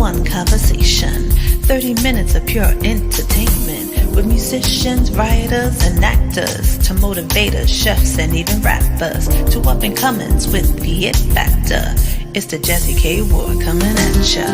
one-on-one conversation. 30 minutes of pure entertainment with musicians, writers, and actors to motivators, chefs, and even rappers to up-and-comings with the it factor. It's the Jazzie KWard coming at ya.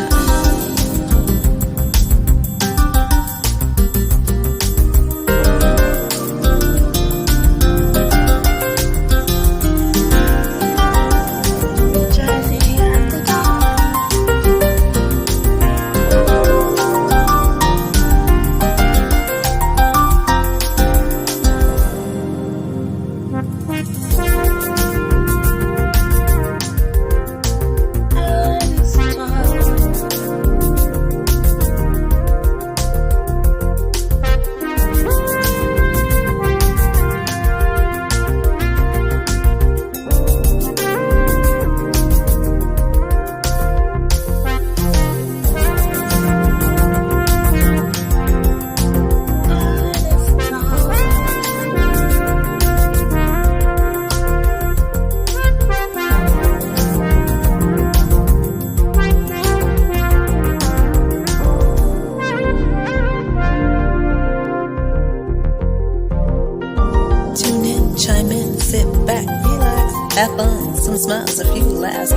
Have fun, some smiles, a few laughs.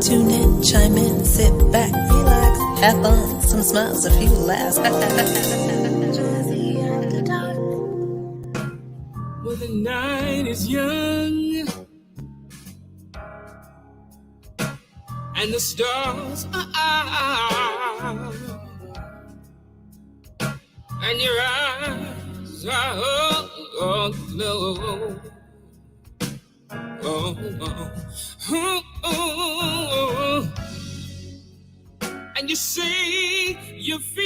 Tune in, chime in, sit back, relax. Have fun, some smiles, a few laughs. Well, the night is young and the stars are out. And your eyes are aglow. And you say you feel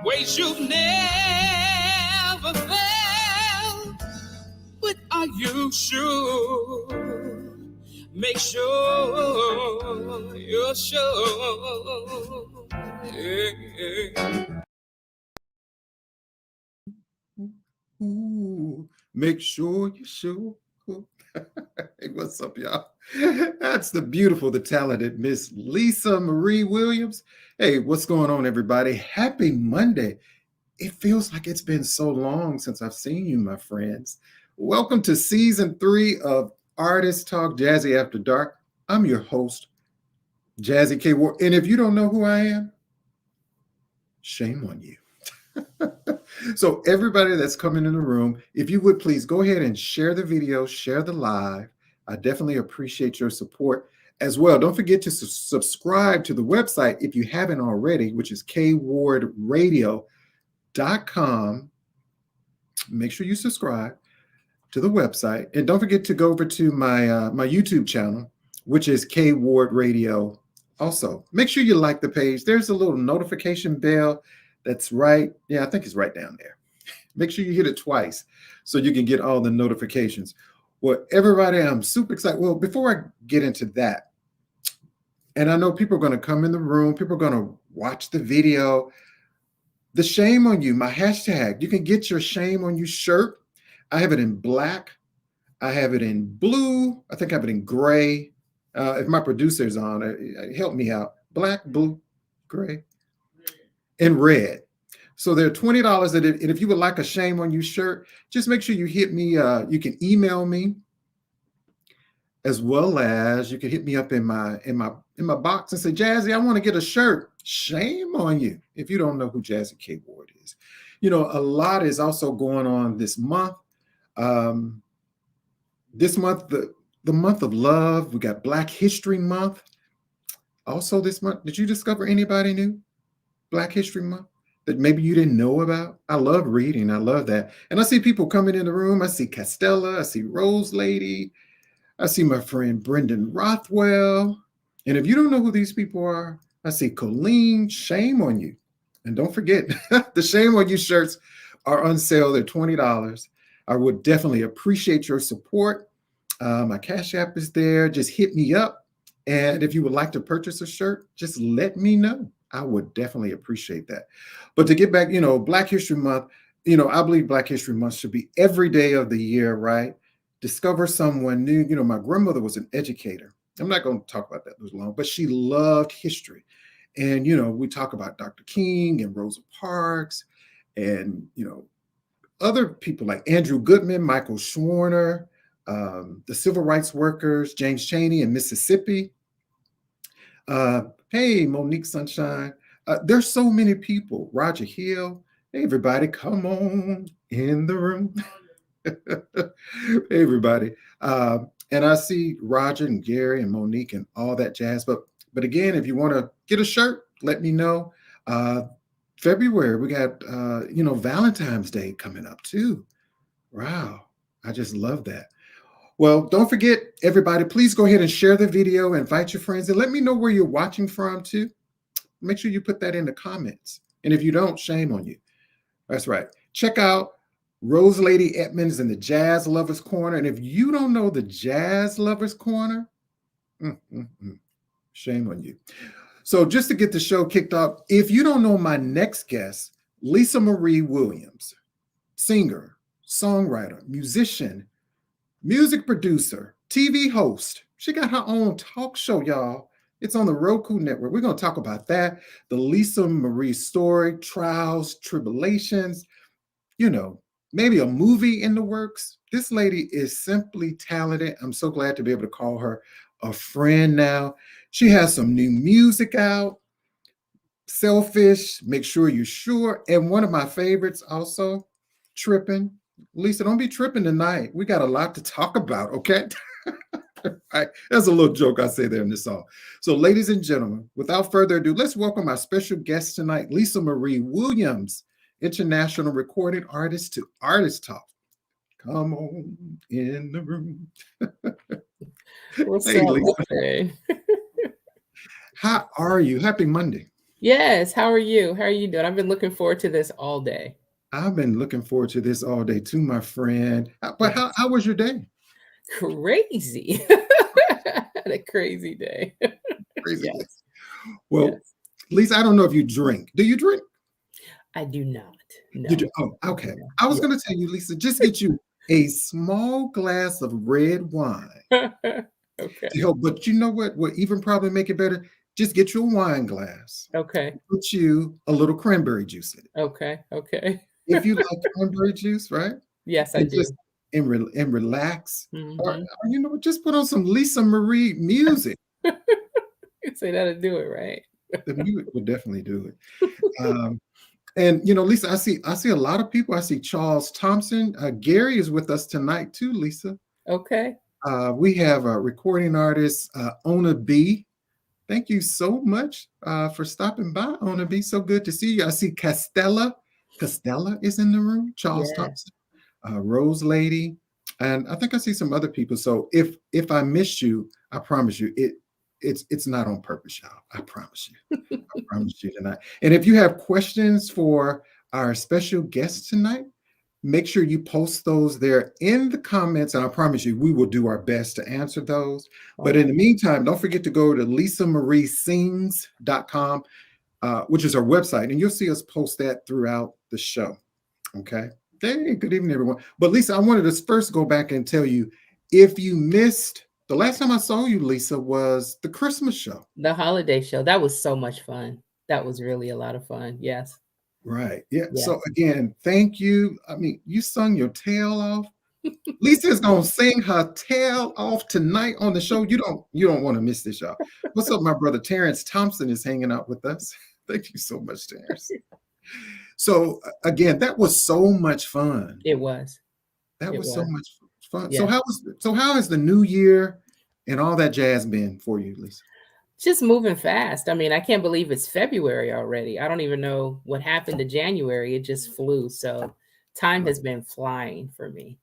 ways you've never felt. But are you sure? Make sure you're sure. Yeah. Ooh, make sure you're sure. Hey, what's up, y'all? That's the beautiful, the talented Miss Lisa Marie Williams. Hey, what's going on, everybody? Happy Monday. It feels like it's been so long since I've seen you, my friends. Welcome to season 3 of Artist Talk Jazzy After Dark. I'm your host, Jazzie KWard. And if you don't know who I am, shame on you. So everybody that's coming in the room, if you would please go ahead and share the video, share the live. I definitely appreciate your support as well. Don't forget to subscribe to the website if you haven't already, which is KWardRadio.com. Make sure you subscribe to the website. And don't forget to go over to my my YouTube channel, which is KWard Radio. Also, make sure you like the page. There's a little notification bell that's right. Yeah, I think it's right down there. Make sure you hit it twice so you can get all the notifications. Well, everybody, I'm super excited. Well, before I get into that, and I know people are going to come in the room, people are going to watch the video. The shame on you, my hashtag, you can get your shame on you shirt. I have it in black. I have it in blue. I think I have it in gray. If my producer's on, help me out. Black, blue, gray, and red. So they're $20. And if you would like a shame on you shirt, just make sure you hit me. You can email me, as well as you can hit me up in my box and say, Jazzy, I want to get a shirt. Shame on you if you don't know who Jazzie KWard is. You know, a lot is also going on this month. This month, the month of love. We got Black History Month. Also this month, did you discover anybody new? Black History Month that maybe you didn't know about? I love reading. I love that. And I see people coming in the room. I see Castella. I see Rose Lady. I see my friend Brendan Rothwell. And if you don't know who these people are, I see Colleen. Shame on you. And don't forget, the Shame on You shirts are on sale. They're $20. I would definitely appreciate your support. My Cash App is there. Just hit me up. And if you would like to purchase a shirt, just let me know. I would definitely appreciate that. But to get back, you know, Black History Month, I believe Black History Month should be every day of the year, right? Discover someone new. My grandmother was an educator. I'm not going to talk about that too long, but she loved history. And, we talk about Dr. King and Rosa Parks and, other people like Andrew Goodman, Michael Schwerner, the civil rights workers, James Chaney in Mississippi. Hey, Monique Sunshine. There's so many people. Roger Hill. Hey, everybody, come on in the room. Hey, everybody. And I see Roger and Gary and Monique and all that jazz. But again, if you want to get a shirt, let me know. February, we got, Valentine's Day coming up too. Wow. I just love that. Well, don't forget, everybody, please go ahead and share the video, invite your friends, and let me know where you're watching from too. Make sure you put that in the comments. And if you don't, shame on you. That's right. Check out Rose Lady Edmonds in the Jazz Lovers Corner. And if you don't know the Jazz Lovers Corner, shame on you. So just to get the show kicked off, if you don't know my next guest, Lisa Marie Williams, singer, songwriter, musician, music producer, TV host. She got her own talk show, y'all. It's on the Roku Network. We're going to talk about that, the Lisa Marie story, trials, tribulations, maybe a movie in the works. This lady is simply talented. I'm so glad to be able to call her a friend now. She has some new music out, Selfish, Make Sure You're Sure. And one of my favorites also, Tripping. Lisa, don't be tripping tonight. We got a lot to talk about, okay? Right. That's a little joke I say there in this song. So, ladies and gentlemen, without further ado, let's welcome our special guest tonight, Lisa Marie Williams, international recording artist to Artist Talk. Come on in the room. What's Hey, up, Lisa. Jay? How are you? Happy Monday. Yes. How are you? How are you doing? I've been looking forward to this all day. I've been looking forward to this all day too, my friend. But Yes. how was your day? Crazy. Had a crazy day. Crazy Yes. day. Well, Yes. Lisa, I don't know if you drink. Do you drink? I do not. No. You do? Oh, okay. No. I was Yeah. going to tell you, Lisa, just get you a small glass of red wine Okay. to help. But you know what? What even probably make it better? Just get you a wine glass. Okay. Put you a little cranberry juice in it. Okay. Okay. If you like cranberry juice, right? Yes, I And do. just and relax. Or Mhm. just put on some Lisa Marie music. Say that'll do it, right? The music would definitely do it. And Lisa, I see a lot of people. I see Charles Thompson. Gary is with us tonight too, Lisa. Okay. We have a recording artist, Ona B. Thank you so much for stopping by, Ona B. So good to see you. I see Castella. Castella is in the room. Charles Yes. Thompson, Rose Lady, and I think I see some other people. So if I miss you, I promise you it's not on purpose, y'all. I promise you. I promise you tonight. And if you have questions for our special guest tonight, make sure you post those there in the comments. And I promise you, we will do our best to answer those. But in the meantime, don't forget to go to lisamarieSings.com, which is our website. And you'll see us post that throughout the show. Okay. Hey, good evening, everyone. But Lisa, I wanted to first go back and tell you, if you missed, the last time I saw you, Lisa, was the Christmas show. The holiday show. That was so much fun. That was really a lot of fun. Yes. Right. Yeah. Yes. So again, thank you. I mean, you sung your tail off. Lisa's gonna sing her tail off tonight on the show. You don't want to miss this, y'all. What's up, my brother Terrence Thompson is hanging out with us. Thank you so much, Terrence. So again, that was so much fun. It was. That was so much fun. Yeah. So how has the new year and all that jazz been for you, Lisa? Just moving fast. I mean, I can't believe it's February already. I don't even know what happened to January. It just flew. So time has been flying for me.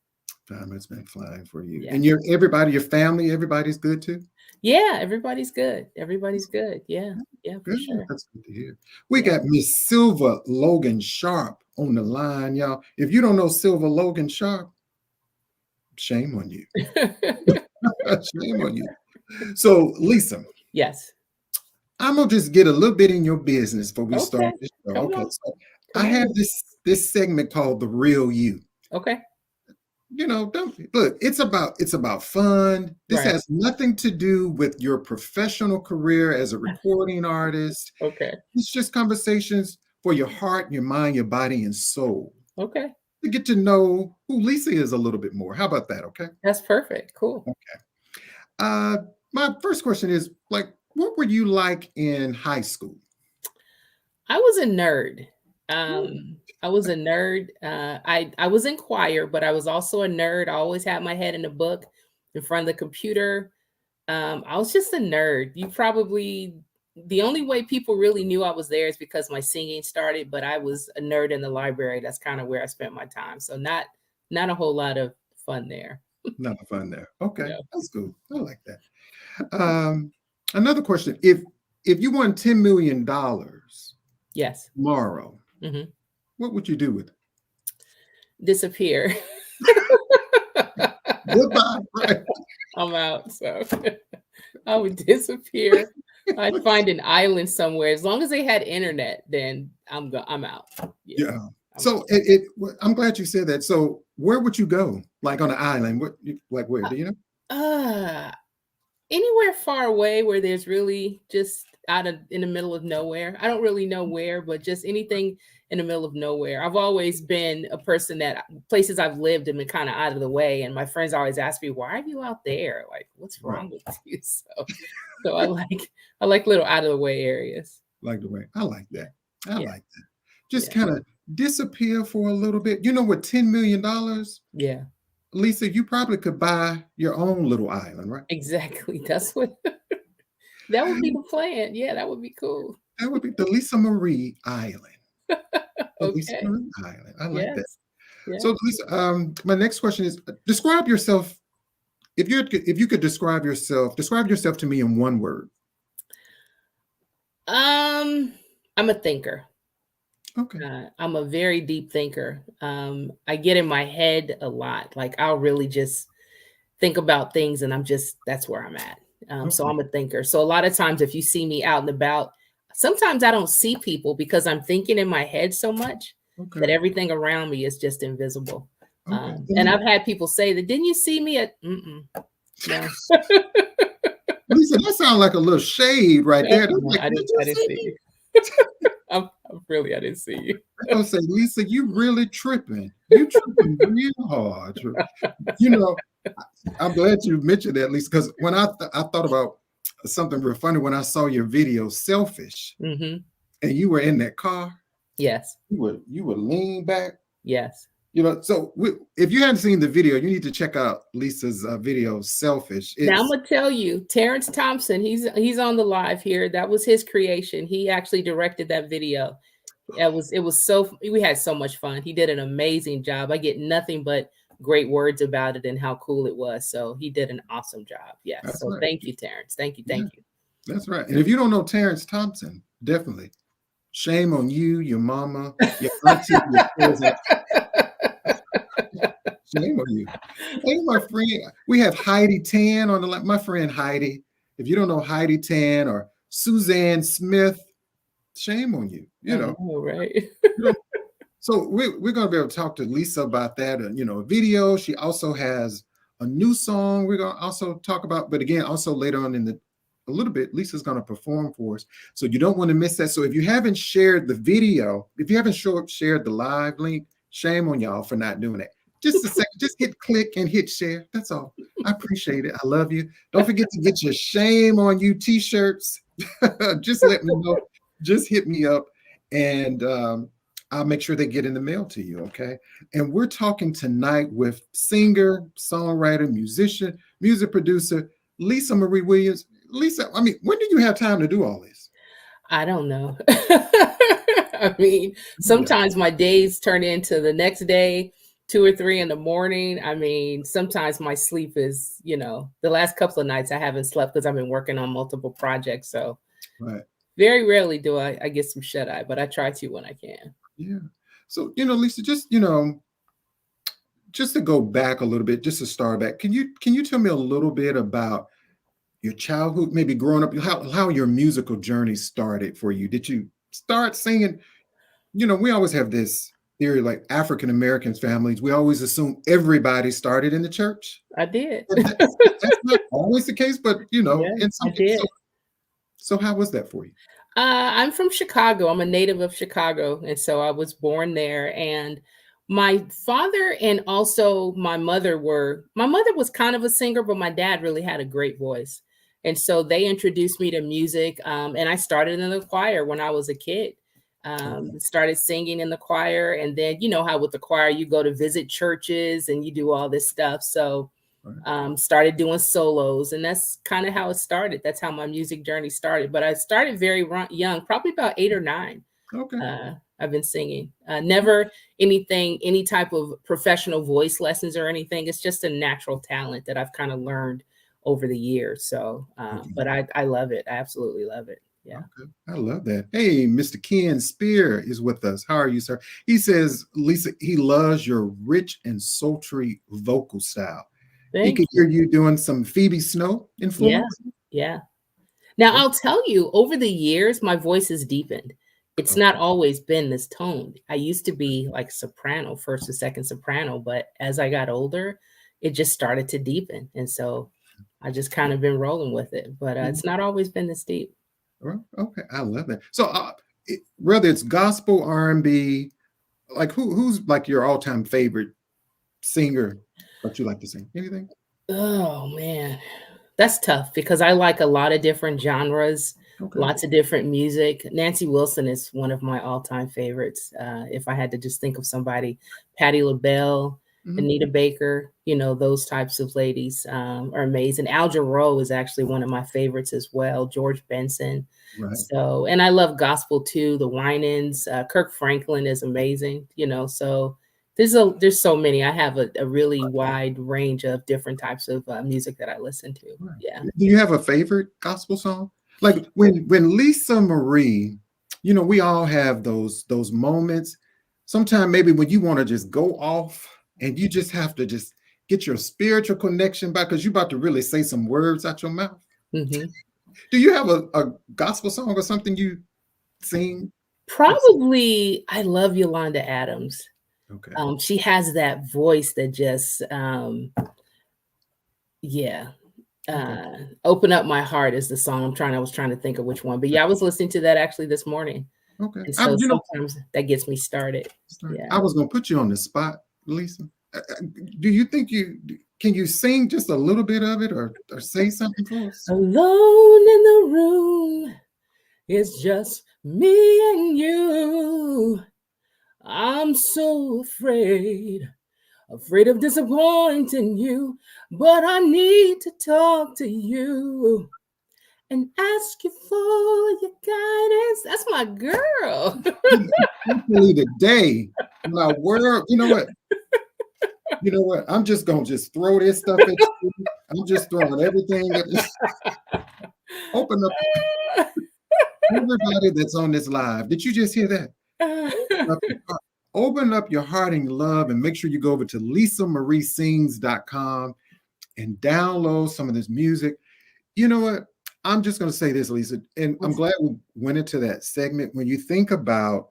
Time has been flying for you. Yeah. And your family, everybody's good too? Yeah, everybody's good. Everybody's good. Yeah. Yeah, for Good. sure. That's good to hear. We got Miss Silva Logan Sharp on the line, y'all. If you don't know Silva Logan Sharp, shame on you. Shame on you. So, Lisa. Yes. I'm gonna just get a little bit in your business before we start this show. Come Okay. on. So I have this segment called The Real You. Okay. Don't look, it's about fun. This Right. has nothing to do with your professional career as a recording artist. Okay. It's just conversations for your heart, your mind, your body, and soul. Okay. To get to know who Lisa is a little bit more. How about that? Okay. That's perfect. Cool. My first question is what were you like in high school? I was a nerd. I was a nerd. I was in choir, but I was also a nerd. I always had my head in a book in front of the computer. I was just a nerd. The only way people really knew I was there is because my singing started, but I was a nerd in the library. That's kind of where I spent my time. So not a whole lot of fun there. Not fun there. Okay, Yeah. that's cool. I like that. Another question: If you won $10 million Yes. tomorrow, hmm what would you do with it? Disappear. Goodbye. Right. I'm out. So I would disappear. I'd find an island somewhere. As long as they had internet, then I'm out. Yeah. I'm So out. I'm glad you said that. So where would you go? Like on an island? Where? Do you know? Anywhere far away where there's really just in the middle of nowhere. I don't really know where, but just anything in the middle of nowhere. I've always been a person that places I've lived have been kind of out of the way. And my friends always ask me, why are you out there? Like, what's wrong with you? So I like little out of the way areas. Like the way I like that. I Yeah. like that. Just kind of disappear for a little bit. With $10 million, Yeah, Lisa, you probably could buy your own little island, right? exactly. That's what that would be the plan. Yeah, that would be cool. That would be the Lisa Marie Island. The Lisa Okay. Marie Island. I like that. Yeah. So, Lisa, my next question is: describe yourself. If you could describe yourself to me in one word. I'm a thinker. Okay. I'm a very deep thinker. I get in my head a lot. Like I'll really just think about things, and that's where I'm at. So I'm a thinker. So a lot of times, if you see me out and about, sometimes I don't see people because I'm thinking in my head so much that everything around me is just invisible. And I've had people say that, didn't you see me at? No. Lisa, that sounds like a little shade right there. I didn't see you. I didn't see you. I'm gonna say, Lisa, you really tripping. You tripping real hard. I'm glad you mentioned that, Lisa, because when I thought about something real funny when I saw your video, Selfish, Mm-hmm. and you were in that car. Yes. You would lean back. Yes. So if you hadn't seen the video, you need to check out Lisa's video, Selfish. Now I'm gonna tell you, Terrence Thompson, he's on the live here. That was his creation. He actually directed that video. We had so much fun. He did an amazing job. I get nothing but great words about it and how cool it was. So he did an awesome job. Yes. That's so right. Thank you, Terrence. Thank you. That's right. And if you don't know Terrence Thompson, definitely shame on you, your mama, your auntie, your cousin. Shame on you. Hey, my friend, we have Heidi Tan on the line. My friend Heidi. If you don't know Heidi Tan or Suzanne Smith, shame on you. Right? So we're going to be able to talk to Lisa about that. A video. She also has a new song we're going to also talk about. But again, also later on a little bit, Lisa's going to perform for us. So you don't want to miss that. So if you haven't shared the video, if you haven't shared the live link, shame on y'all for not doing that. Just a second, just hit click and hit share. That's all. I appreciate it. I love you. Don't forget to get your shame on you t-shirts. Just let me know. Just hit me up and I'll make sure they get in the mail to you. Okay. And we're talking tonight with singer, songwriter, musician, music producer, Lisa Marie Williams. Lisa, when do you have time to do all this? I don't know. Sometimes my days turn into the next day, 2 or 3 in the morning. Sometimes my sleep is, the last couple of nights I haven't slept because I've been working on multiple projects. So very rarely do I get some shut eye, but I try to when I can. Yeah. So, Lisa, just to go back a little bit, just to start back, can you tell me a little bit about your childhood, maybe growing up, how your musical journey started for you? Did you start singing we always have this theory, like African Americans families, we always assume everybody started in the church. I did. And that's not always the case, but Yeah, in some I cases. did. So how was that for you? I'm from Chicago. I'm a native of Chicago, and so I was born there. And my father and also my mother were. My mother was kind of a singer, but my dad really had a great voice, and so they introduced me to music. And I started in the choir when I was a kid. Okay. Started singing in the choir, and then you know how with the choir you go to visit churches and you do all this stuff. So All right. started doing solos, and that's kind of how it started. That's how my music journey started. But I started very young, probably about 8 or 9. Okay. I've been singing. Never anything, any type of professional voice lessons or anything. It's just a natural talent that I've kind of learned over the years. So, Okay. but I love it. I absolutely love it. Yeah. Okay. I love that. Hey, Mr. Ken Spear is with us. How are you, sir? He says, Lisa, he loves your rich and sultry vocal style. He Thank could you. hear you doing some Phoebe Snow Yeah. influence. Yeah. Now, Okay. I'll tell you, over the years, my voice has deepened. It's not always been this tone. I used to be like soprano, first or second soprano, but as I got older, it just started to deepen. And so I just kind of been rolling with it, but Mhm. it's not always been this deep. Well, okay. I love that. So whether it's gospel, R&B, like who's like your all-time favorite singer that you like to sing? Anything? Oh man, that's tough because I like a lot of different genres, Okay. lots of different music. Nancy Wilson is one of my all-time favorites. If I had to just think of somebody, Patti LaBelle, Mhm. Anita Baker, those types of ladies are amazing. Al Jarreau is actually one of my favorites as well. George Benson. Right. So, and I love gospel too. The Winans, Kirk Franklin is amazing. So there's so many. I have a really wide range of different types of music that I listen to. Right. Yeah. Do you have a favorite gospel song? Like when Lisa Marie, we all have those moments. Sometimes maybe when you want to just go off and you just have to just get your spiritual connection back because you're about to really say some words out your mouth. Hmm. Do you have a gospel song or something you sing? Probably, I love Yolanda Adams. Okay. She has that voice that just, yeah. Okay. Open Up My Heart is the song. I was trying to think of which one, but yeah, I was listening to that actually this morning. Okay. And so sometimes that gets me started. I Yeah. was gonna put you on the spot, Lisa. Do you think can you sing just a little bit of it or say something for us? Alone in the room, it's just me and you. I'm so afraid of disappointing you, but I need to talk to you and ask you for your guidance. That's my girl. Especially today, my word, you know what? I'm just gonna just throw this stuff at you. I'm just throwing everything at open up everybody that's on this live. Did you just hear that? Open up your heart and love and make sure you go over to lisamarieSings.com and download some of this music. You know what? I'm just going to say this, Lisa, and I'm glad we went into that segment. When you think about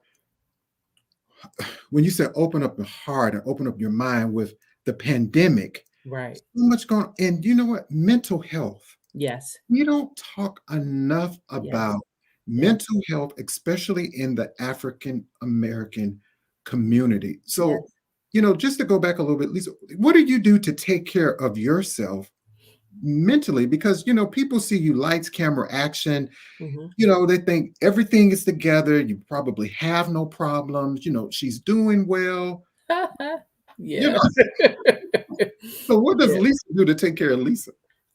when you said open up your heart and open up your mind with the pandemic, Right. so much going on. And you know what? Mental health. Yes. We don't talk enough about mental health, especially in the African American community. So, Yes. just to go back a little bit, Lisa, what do you do to take care of yourself mentally? Because people see you lights, camera, action. Mhm. They think everything is together. You probably have no problems. She's doing well. You Yeah. know, so what does Yeah. Lisa do to take care of Lisa?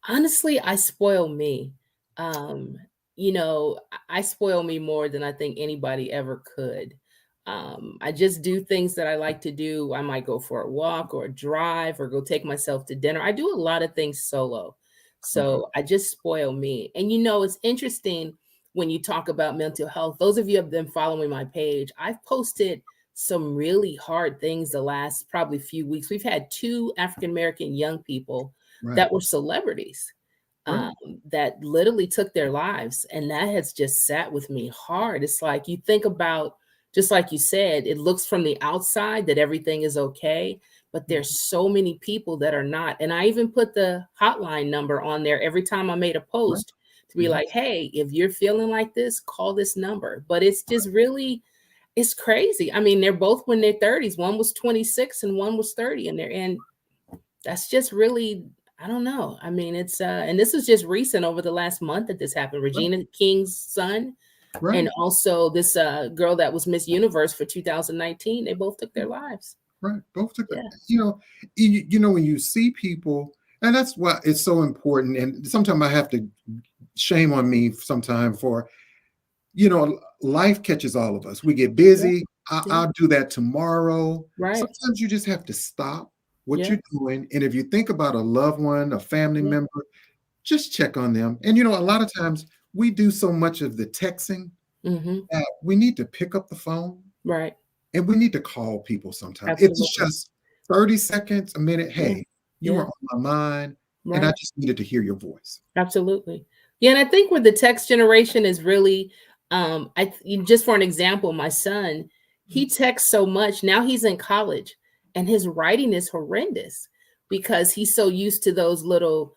Honestly, I spoil me. Um, I spoil me more than I think anybody ever could. I just do things that I like to do. I might go for a walk or a drive or go take myself to dinner. I do a lot of things solo. Okay. So I just spoil me. And it's interesting when you talk about mental health. Those of you who have been following my page, I've posted some really hard things the last probably few weeks. We've had 2 African American young people Right. that were celebrities Right. that literally took their lives. And that has just sat with me hard. It's like you think about just like you said, it looks from the outside that everything is okay, but there's so many people that are not. And I even put the hotline number on there every time I made a Right. post to be Mhm. like, hey, if you're feeling like this, call this number. But it's just really, it's crazy. I mean, they're both in their 30s. One was 26 and one was 30, and that's just really, I don't know. I mean, it's and this was just recent over the last month that this happened. Right. Regina King's son, Right. and also this girl that was Miss Universe for 2019, they both took their lives. Right. Both took Yeah. that. You know, when you see people, and that's why it's so important. And sometimes I have to shame on me sometime for, life catches all of us. We get busy. Yeah. I'll do that tomorrow. Right. Sometimes you just have to stop what Yeah. you're doing. And if you think about a loved one, a family Yeah. member, just check on them. And, a lot of times we do so much of the texting Hmm. that we need to pick up the phone Right. and we need to call people sometimes. Absolutely. It's just 30 seconds, a minute. Yeah. Hey, you were Yeah. on my mind, and I Right. just needed to hear your voice. Absolutely. Yeah, and I think with the text generation is really, just for an example, my son, he texts so much. Now he's in college and his writing is horrendous because he's so used to those little,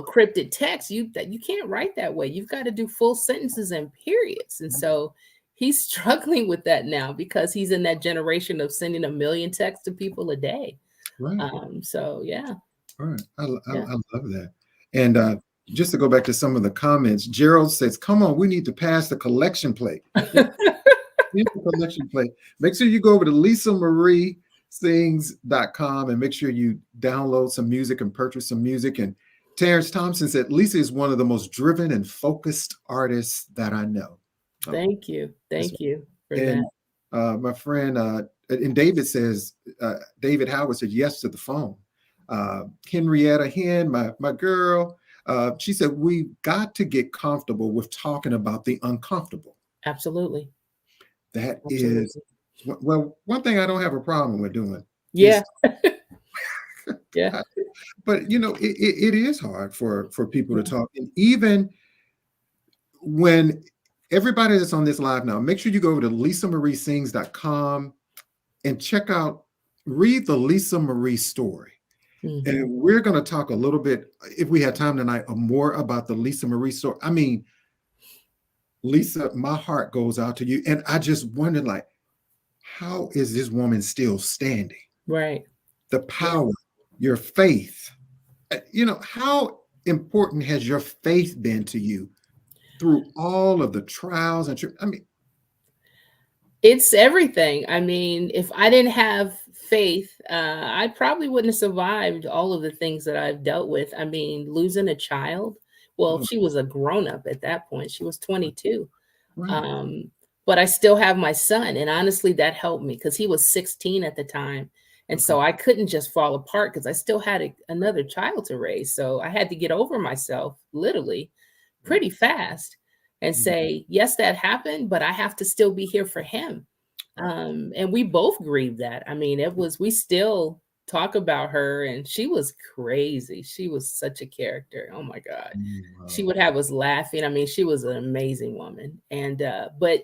cryptic texts. You can't write that way. You've got to do full sentences and periods. And so he's struggling with that now because he's in that generation of sending a million texts to people a day. Right. So yeah. Right. I Yeah. love that. And just to go back to some of the comments, Gerald says, come on, we need to pass the collection plate. Here's the collection plate. Make sure you go over to LisaMarieSings.com and make sure you download some music and purchase some music. And Terrence Thompson said, Lisa is one of the most driven and focused artists that I know. Thank you. Thank you for And that. my friend, and David says, David Howard said yes to the phone. Henrietta Hen, my girl, she said, we've got to get comfortable with talking about the uncomfortable. Absolutely. That Absolutely. is, well, one thing I don't have a problem with doing. Yeah. Is, Yeah. but, it is hard for people to talk. And even when everybody that's on this live now, make sure you go over to LisaMarieSings.com and read the Lisa Marie story. Mhm. And we're going to talk a little bit, if we have time tonight, more about the Lisa Marie story. I mean, Lisa, my heart goes out to you. And I just wondered, like, how is this woman still standing? Right. The power, your faith. How important has your faith been to you through all of the trials and It's everything. I mean, if I didn't have faith, I probably wouldn't have survived all of the things that I've dealt with. I mean, losing a child. Well, she was a grown-up at that point. She was 22. right. But I still have my son. And honestly, that helped me because he was 16 at the time. And so I couldn't just fall apart because I still had another child to raise. So I had to get over myself literally pretty fast and say, yes, that happened, but I have to still be here for him. And we both grieved that. I mean, we still talk about her, and she was crazy. She was such a character. Oh my God. She would have us laughing. I mean, she was an amazing woman. And, but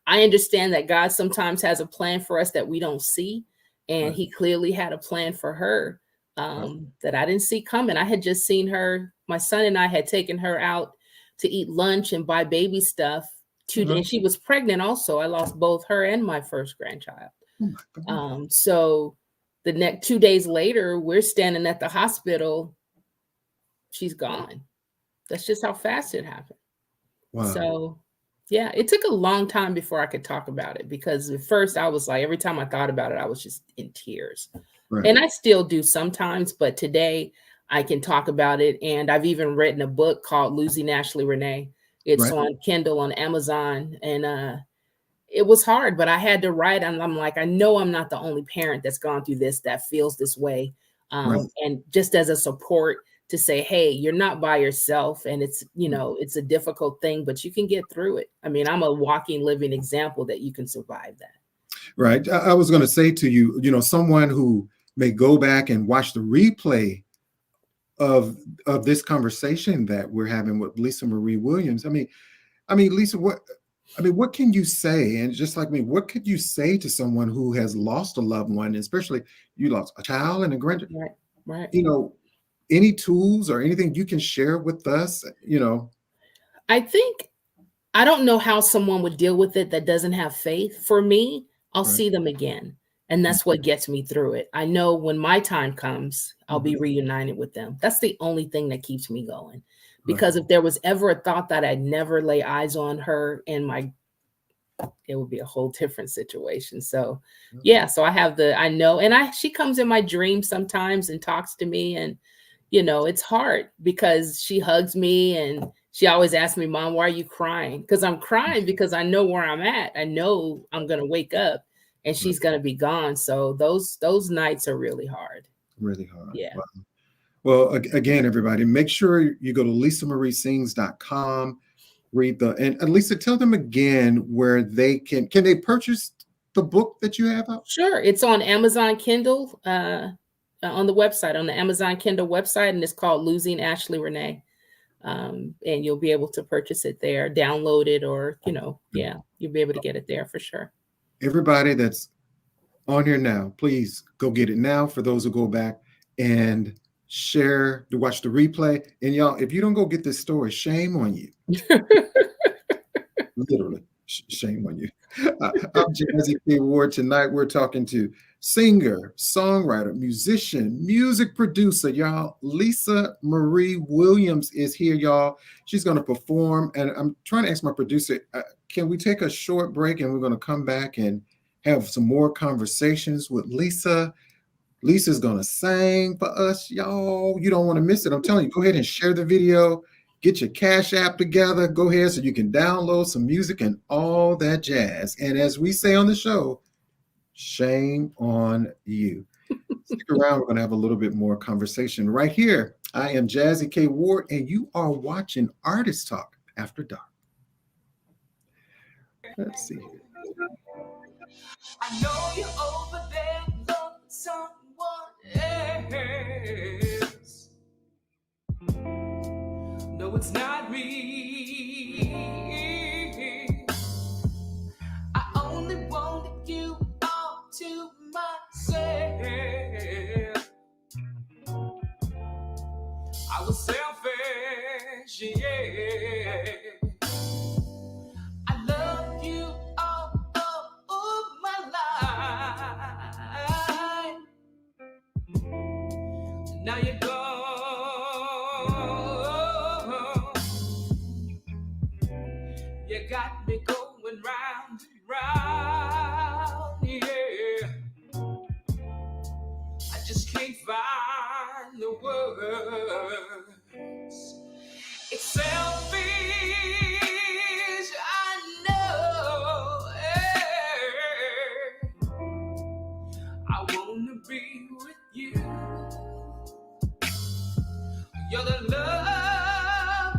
I understand that God sometimes has a plan for us that we don't see. And he clearly had a plan for her that I didn't see coming. I had just seen her. My son and I had taken her out to eat lunch and buy baby stuff. And she was pregnant also. I lost both her and my first grandchild. So the next 2 days later, we're standing at the hospital. She's gone. That's just how fast it happened. Wow. So yeah, it took a long time before I could talk about it because at first I was like, every time I thought about it, I was just in tears. Right. And I still do sometimes, but today I can talk about it. And I've even written a book called Losing Ashley Renee. It's on Kindle, on Amazon. And it was hard, but I had to write. And I'm like, I know I'm not the only parent that's gone through this, that feels this way. And just as a support to say, hey, you're not by yourself. And it's, it's a difficult thing, but you can get through it. I mean, I'm a walking, living example that you can survive that. Right. I was going to say to you, someone who may go back and watch the replay of this conversation that we're having with Lisa Marie Williams. I mean, Lisa, I mean, what can you say? And just like me, what could you say to someone who has lost a loved one, especially you lost a child and a grandchild? Right. Right. You know, any tools or anything you can share with us? I think I don't know how someone would deal with it that doesn't have faith. For me, I'll Right. see them again. And that's what gets me through it. I know when my time comes, I'll be reunited with them. That's the only thing that keeps me going. Right. Because if there was ever a thought that I'd never lay eyes on her it would be a whole different situation. So yeah, so I know, and she comes in my dreams sometimes and talks to me, and it's hard because she hugs me and she always asks me, Mom, why are you crying? Because I'm crying because I know where I'm at. I know I'm gonna wake up and she's gonna be gone. So those nights are really hard. Really hard. Yeah. Wow. Well, again, everybody, make sure you go to lisamariesings.com, and Lisa, tell them again where they can they purchase the book that you have out? Sure. It's on Amazon Kindle, on the website, on the Amazon Kindle website, and it's called Losing Ashley Renee. And you'll be able to purchase it there, download it, or, yeah, you'll be able to get it there for sure. Everybody that's on here now, please go get it now. For those who go back and share, to watch the replay. And y'all, if you don't go get this story, shame on you. Literally, shame on you. I'm Jazzie KWard. Tonight we're talking to singer, songwriter, musician, music producer, y'all. Lisa Marie Williams is here, y'all. She's going to perform, and I'm trying to ask my producer, can we take a short break and we're going to come back and have some more conversations with Lisa. Lisa's going to sing for us, y'all. You don't want to miss it. I'm telling you, go ahead and share the video. Get your Cash App together. Go ahead so you can download some music and all that jazz. And as we say on the show, shame on you. Stick around. We're going to have a little bit more conversation right here. I am Jazzie KWard, and you are watching Artist Talk After Dark. Let's see here. I know you're over there, love someone else. No, it's not me. I only wanted you all to myself. I was selfish, yeah. I love you all of my life. Now you're gone. You got me going round and round, yeah. I just can't find the words. It's selfish, I know. I wanna be with you. You're the love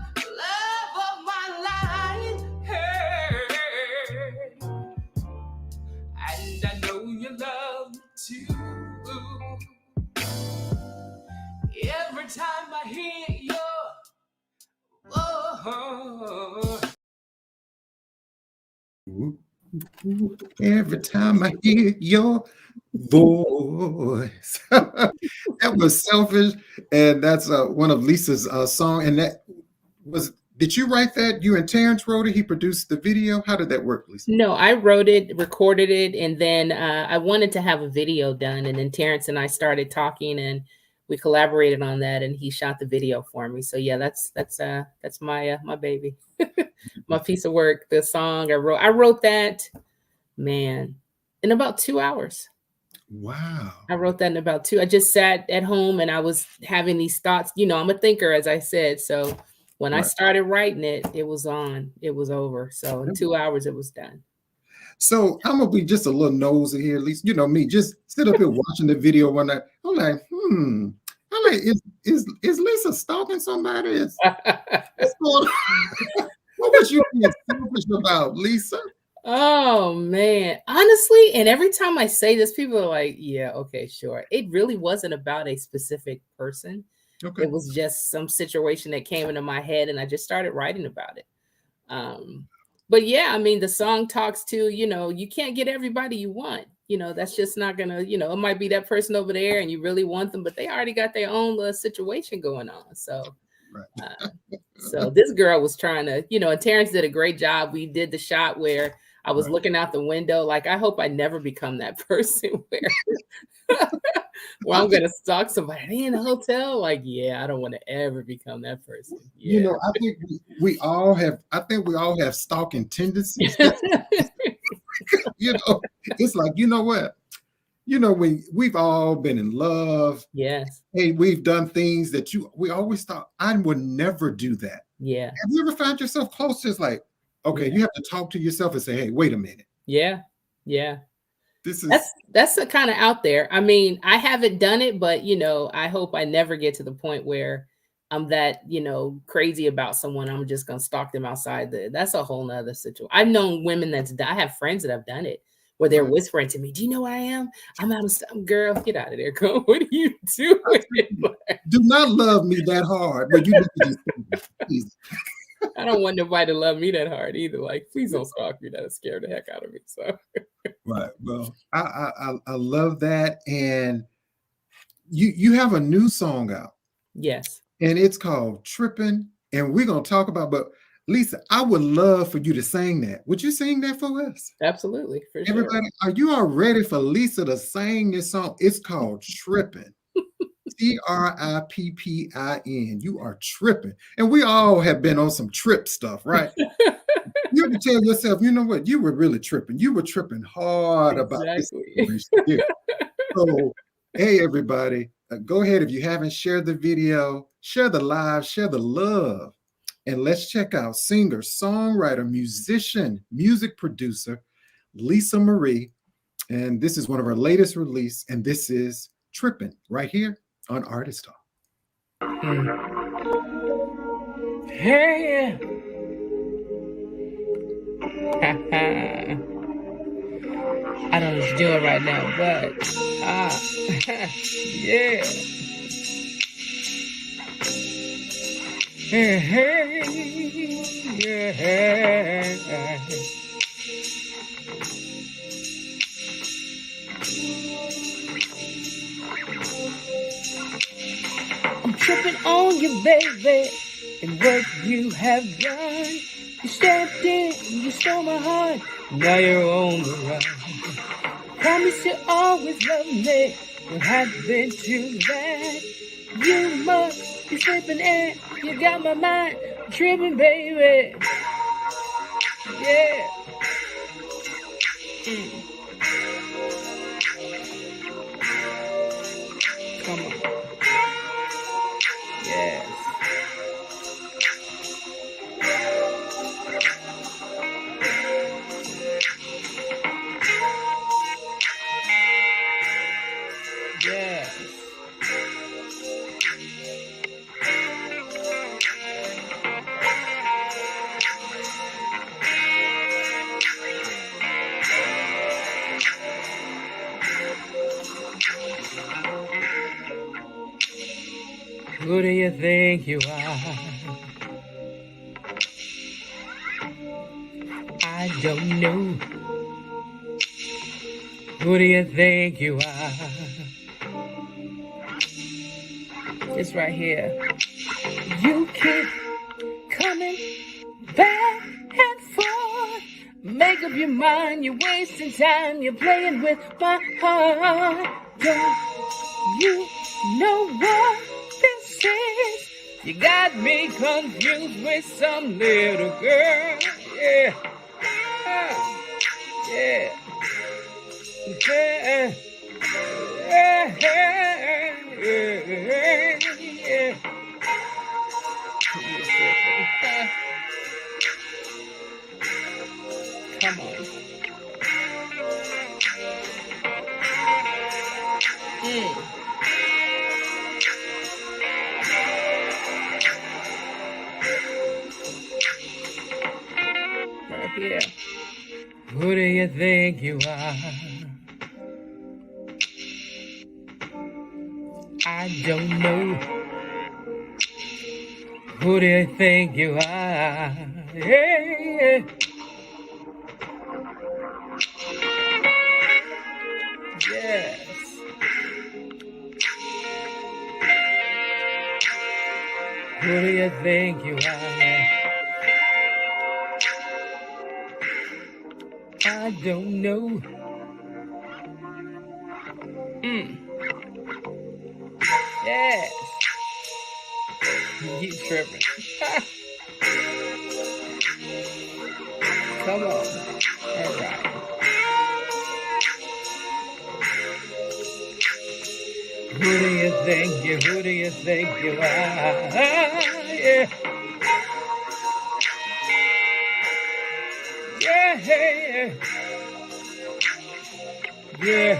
of my life. And I know you love me too. Every time I hear your Every time I hear your voice. That was Selfish, and that's one of Lisa's song. And did you write that? You and Terrence wrote it? He produced the video? How did that work, Lisa? No, I wrote it, recorded it, and then I wanted to have a video done, and then Terrence and I started talking, and we collaborated on that, and he shot the video for me. So yeah, that's my my baby, my piece of work. The song I wrote that, man, in about 2 hours. Wow. I wrote that in about 2. I just sat at home and I was having these thoughts. I'm a thinker, as I said. So when I started writing it, it was on. It was over. So in 2 hours, it was done. So I'm gonna be just a little nosy here, at least me. Just sit up here watching the video one night. I'm like, I'm like, is Lisa stalking somebody? What's going on? What was you being selfish about, Lisa? Oh man, honestly, and every time I say this, people are like, "Yeah, okay, sure." It really wasn't about a specific person. Okay. It was just some situation that came into my head, and I just started writing about it. But yeah, I mean, the song talks to, you can't get everybody you want. That's just not gonna, it might be that person over there and you really want them, but they already got their own little situation going on. So, so this girl was trying to, and Terrence did a great job. We did the shot where I was looking out the window, like, I hope I never become that person where I'm gonna stalk somebody. Are they in a hotel? Like, yeah, I don't want to ever become that person. Yeah. I think we all have. I think we all have stalking tendencies. It's like, you know what? We've all been in love. Yes. Hey, we've done things that we always thought I would never do that. Yeah. Have you ever found yourself close to, it's like, okay, you have to talk to yourself and say, hey, wait a minute. Yeah. Yeah. That's kind of out there. I mean, I haven't done it, but I hope I never get to the point where I'm that, crazy about someone. I'm just gonna stalk them outside. That's a whole nother situation. I've known women I have friends that have done it where they're whispering to me, do you know where I am? I'm out of stuff. Girl, get out of there. Girl, what are you doing? Do not love me that hard, but you need to just I don't want nobody to love me that hard either. Like, please don't stalk me. That'll scare the heck out of me. So right. Well, I love that. And you have a new song out. Yes. And it's called Trippin'. And we're gonna talk about, but Lisa, I would love for you to sing that. Would you sing that for us? Absolutely. For Everybody, sure. are you all ready for Lisa to sing this song? It's called Trippin'. Trippin. You are tripping. And we all have been on some trip stuff, right? You have to tell yourself, you know what? You were really tripping. You were tripping hard about this situation. So, hey, everybody, go ahead. If you haven't shared the video, share the live, share the love. And let's check out singer, songwriter, musician, music producer, Lisa Marie. And this is one of her latest release. And this is Trippin' right here on Artist Talk. Hey. I don't know what you're doing right now, but yeah. Hey, yeah. I'm tripping on you, baby, and what you have done. You stepped in, you stole my heart, now you're on the run. Promise you always love me, what happened to that? You must be slipping in, you got my mind tripping, baby. Yeah. Come on. Yes. Yes. Who do you think you are? I don't know. Who do you think you are? It's right here. You keep coming back and forth. Make up your mind, you're wasting time, you're playing with my heart. Don't you know what this is? You got me confused with some little girl. Yeah. Yeah. Yeah. Yeah. Yeah. Come on. Right here. Who do you think you are? I don't know. Who do you think you are? Yeah. you think you are? I don't know. Yes. You tripping. Come on. All right. Who do you think you? Who do you think you are? Yeah. Yeah. Yeah. Yeah. Yeah.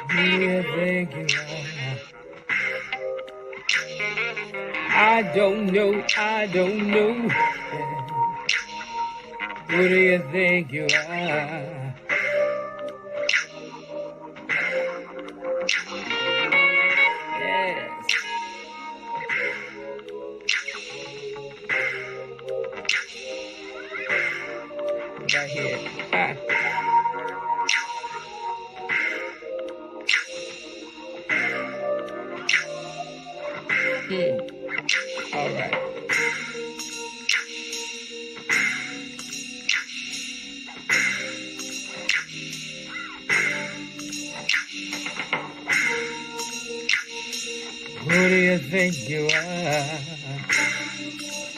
Who do you think you are? I don't know, I don't know. Who do you think you are? Yes. Right here. Ah. All right. Who do you think you are?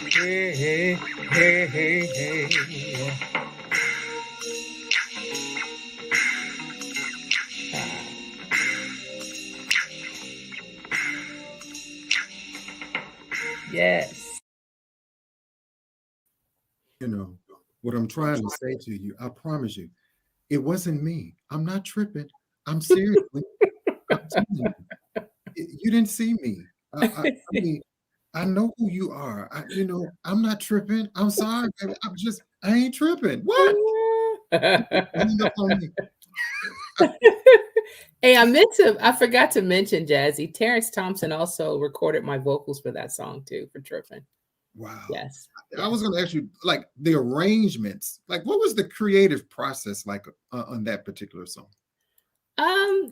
Hey, hey, hey, hey, hey. Yes. You know, what I'm trying to say to you, I promise you, it wasn't me. I'm not tripping. I'm seriously, I'm telling you, you didn't see me. I mean, I know who you are. I'm not tripping. I'm sorry, baby. I ain't tripping. What? Hang up on me. Hey, I forgot to mention, Jazzy. Terrence Thompson also recorded my vocals for that song too, for Trippin'. Wow. Yes. I was going to ask you, like, the arrangements, like, what was the creative process like on that particular song?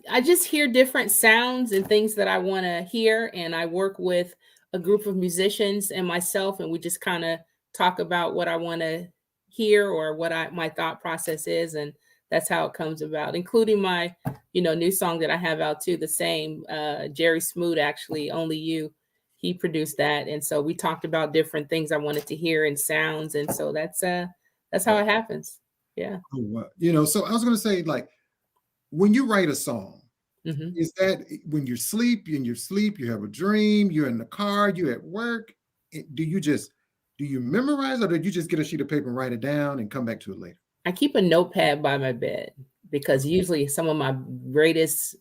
I just hear different sounds and things that I want to hear, and I work with a group of musicians and myself, and we just kind of talk about what I want to hear or what my thought process is, and that's how it comes about, including my new song that I have out too, the same. Jerry Smoot, actually, Only You, he produced that, and so we talked about different things I wanted to hear and sounds, and so that's how it happens. Yeah. Oh, wow. So I was going to say, like, when you write a song, is that when you're in your sleep, you have a dream, you're in the car, you're at work? Do you memorize, or do you just get a sheet of paper and write it down and come back to it later? I keep a notepad by my bed because usually some of my greatest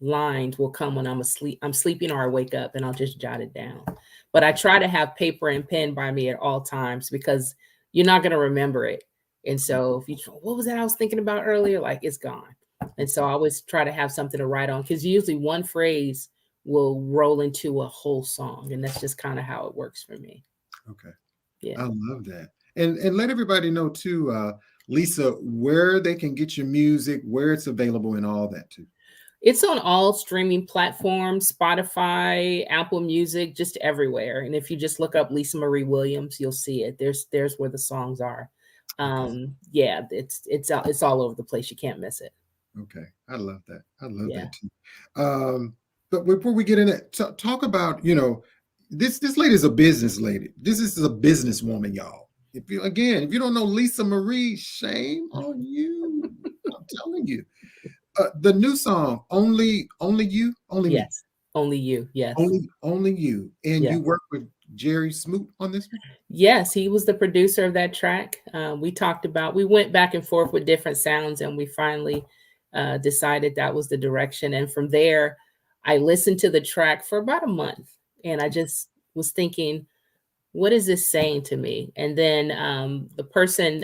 lines will come when I'm asleep. I'm sleeping or I wake up, and I'll just jot it down. But I try to have paper and pen by me at all times because you're not going to remember it. And so if what was that I was thinking about earlier? Like, it's gone. And so I always try to have something to write on, because usually one phrase will roll into a whole song. And that's just kind of how it works for me. Okay. Yeah. I love that. And let everybody know too, Lisa, where they can get your music, where it's available, and all that too. It's on all streaming platforms, Spotify, Apple Music, just everywhere. And if you just look up Lisa Marie Williams, you'll see it. There's where the songs are. Yeah, it's all over the place. You can't miss it. Okay. I love that. I love that too. But before we get in it, talk about, this lady is a business lady. This is a businesswoman, y'all. If you don't know Lisa Marie, shame on you. I'm telling you. The new song, Only You, Only Me. Yes, Only You. Yes, Only You. And you work with Jerry Smoot on this one? Yes, he was the producer of that track. We went back and forth with different sounds, and we finally decided that was the direction. And from there, I listened to the track for about a month, and I just was thinking, what is this saying to me? And then the person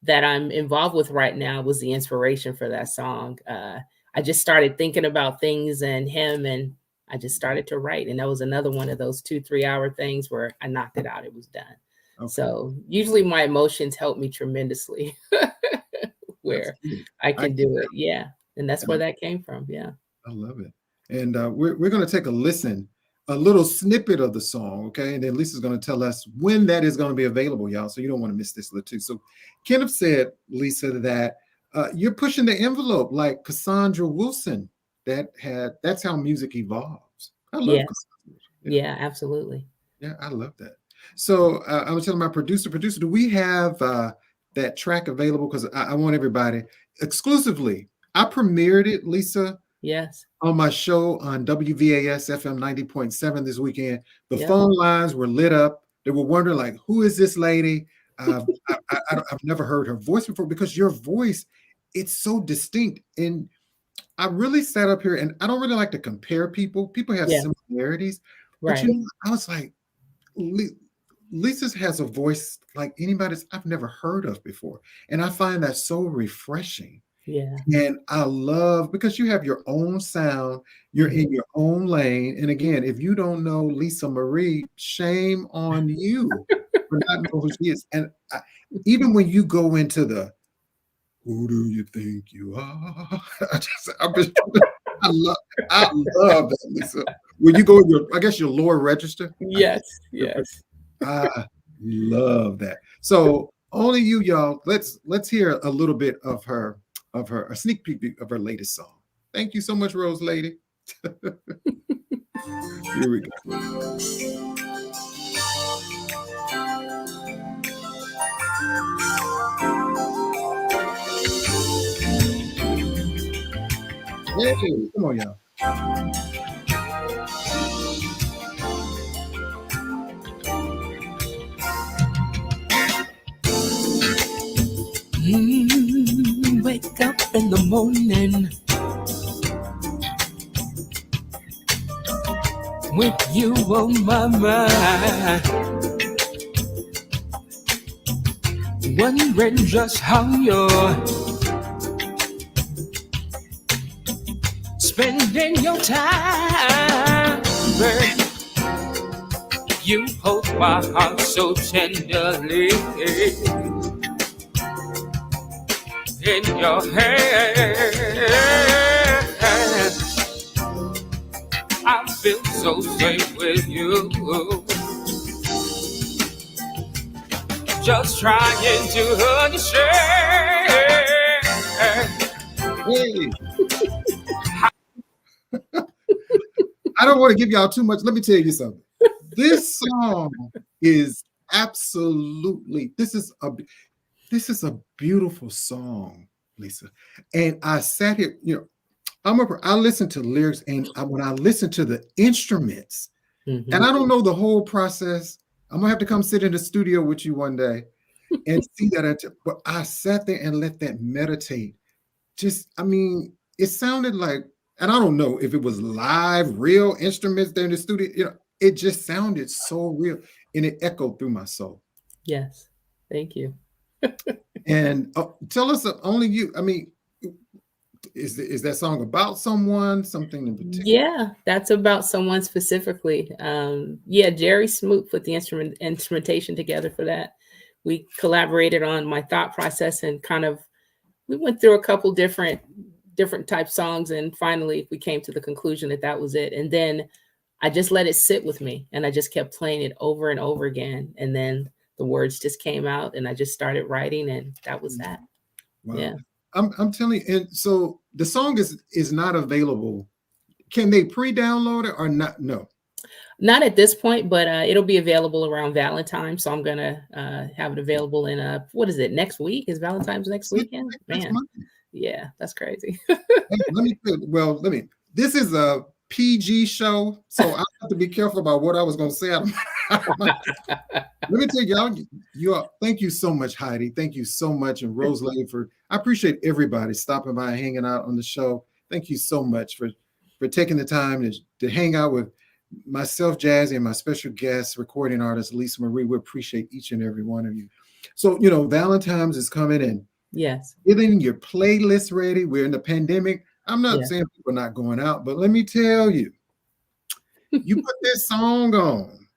that I'm involved with right now was the inspiration for that song. I just started thinking about things and him, and I just started to write. And that was another one of those 2-3 hour things where I knocked it out. It was done. So usually my emotions help me tremendously where I can do it. Yeah. And that's where that came from. Yeah. I love it. And we're going to take a listen, a little snippet of the song, okay? And then Lisa's going to tell us when that is going to be available, y'all. So you don't want to miss this little too. So Kenneth said, Lisa, that you're pushing the envelope like Cassandra Wilson. That's how music evolves. I love Cassandra. Yeah, absolutely. Yeah, I love that. So I was telling my producer, do we have that track available? Because I want everybody exclusively. I premiered it, Lisa. Yes. On my show on WVAS FM 90.7 this weekend. The phone lines were lit up. They were wondering, like, who is this lady? I've never heard her voice before, because your voice, it's so distinct. And I really sat up here, and I don't really like to compare people. People have similarities. But you know, I was like, Lisa has a voice like anybody's I've never heard of before. And I find that so refreshing. Yeah. And I love, because you have your own sound, you're in your own lane. And again, if you don't know Lisa Marie, shame on you for not knowing who she is. And even when you go into the, who do you think you are? I love that, Lisa. When you go, I guess your lower register. Yes. I love that. So only you, y'all. Let's hear a little bit of her, a sneak peek of her latest song. Thank you so much, Rose Lady. Here we go. Hey, come on, y'all. Wake up in the morning with you on my mind, wondering just how you're spending your time, babe. You hold my heart so tenderly in your hands. I feel so safe with you, just trying to understand. Hey. I don't want to give y'all too much. Let me tell you something. This song is absolutely, this is a beautiful song, Lisa. And I sat here, you know, I listened to lyrics, and when I listened to the instruments, and I don't know the whole process. I'm gonna have to come sit in the studio with you one day and see that. But I sat there and let that meditate. I mean, it sounded like, and I don't know if it was live, real instruments there in the studio. You know, it just sounded so real, and it echoed through my soul. Yes, thank you. And tell us, only you. I mean, is that song about someone, something in particular? Yeah, that's about someone specifically. Jerry Smoot put the instrumentation together for that. We collaborated on my thought process, and we went through a couple different type songs, and finally we came to the conclusion that was it. And then I just let it sit with me, and I just kept playing it over and over again. And then the words just came out, and I just started writing, and that was that. Wow. Yeah. I'm telling you, and so the song is not available. Can they pre-download it or not? No. Not at this point, but it'll be available around Valentine's. So I'm gonna have it available in what is it, next week? Is Valentine's next weekend? Man, yeah, that's crazy. This is a PG show, so I have to be careful about what I was going to say. Let me tell y'all, thank you so much, Heidi. Thank you so much, and Rose Lady, I appreciate everybody stopping by and hanging out on the show. Thank you so much for taking the time to hang out with myself, Jazzy, and my special guest, recording artist Lisa Marie. We appreciate each and every one of you. So, you know, Valentine's is coming in. Yes. Getting your playlist ready. We're in the pandemic. I'm not saying people are not going out, but let me tell you, you put this song on,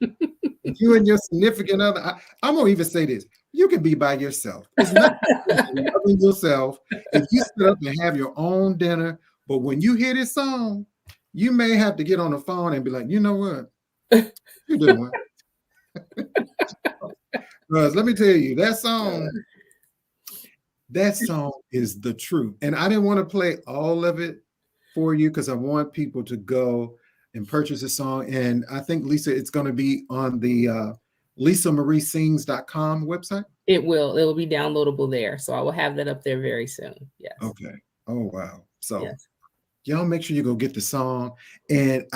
If you and your significant other, I'm gonna even say this: you can be by yourself. It's not loving yourself. If you sit up and have your own dinner, but when you hear this song, you may have to get on the phone and be like, you know what, you're doing. Because let me tell you, that song is the truth. And I didn't want to play all of it for you because I want people to go and purchase a song. And I think, Lisa, it's going to be on the lisamariesings.com website. It will be downloadable there. So I will have that up there very soon. Yes. Okay. Oh, wow. So yes. Y'all make sure you go get the song. And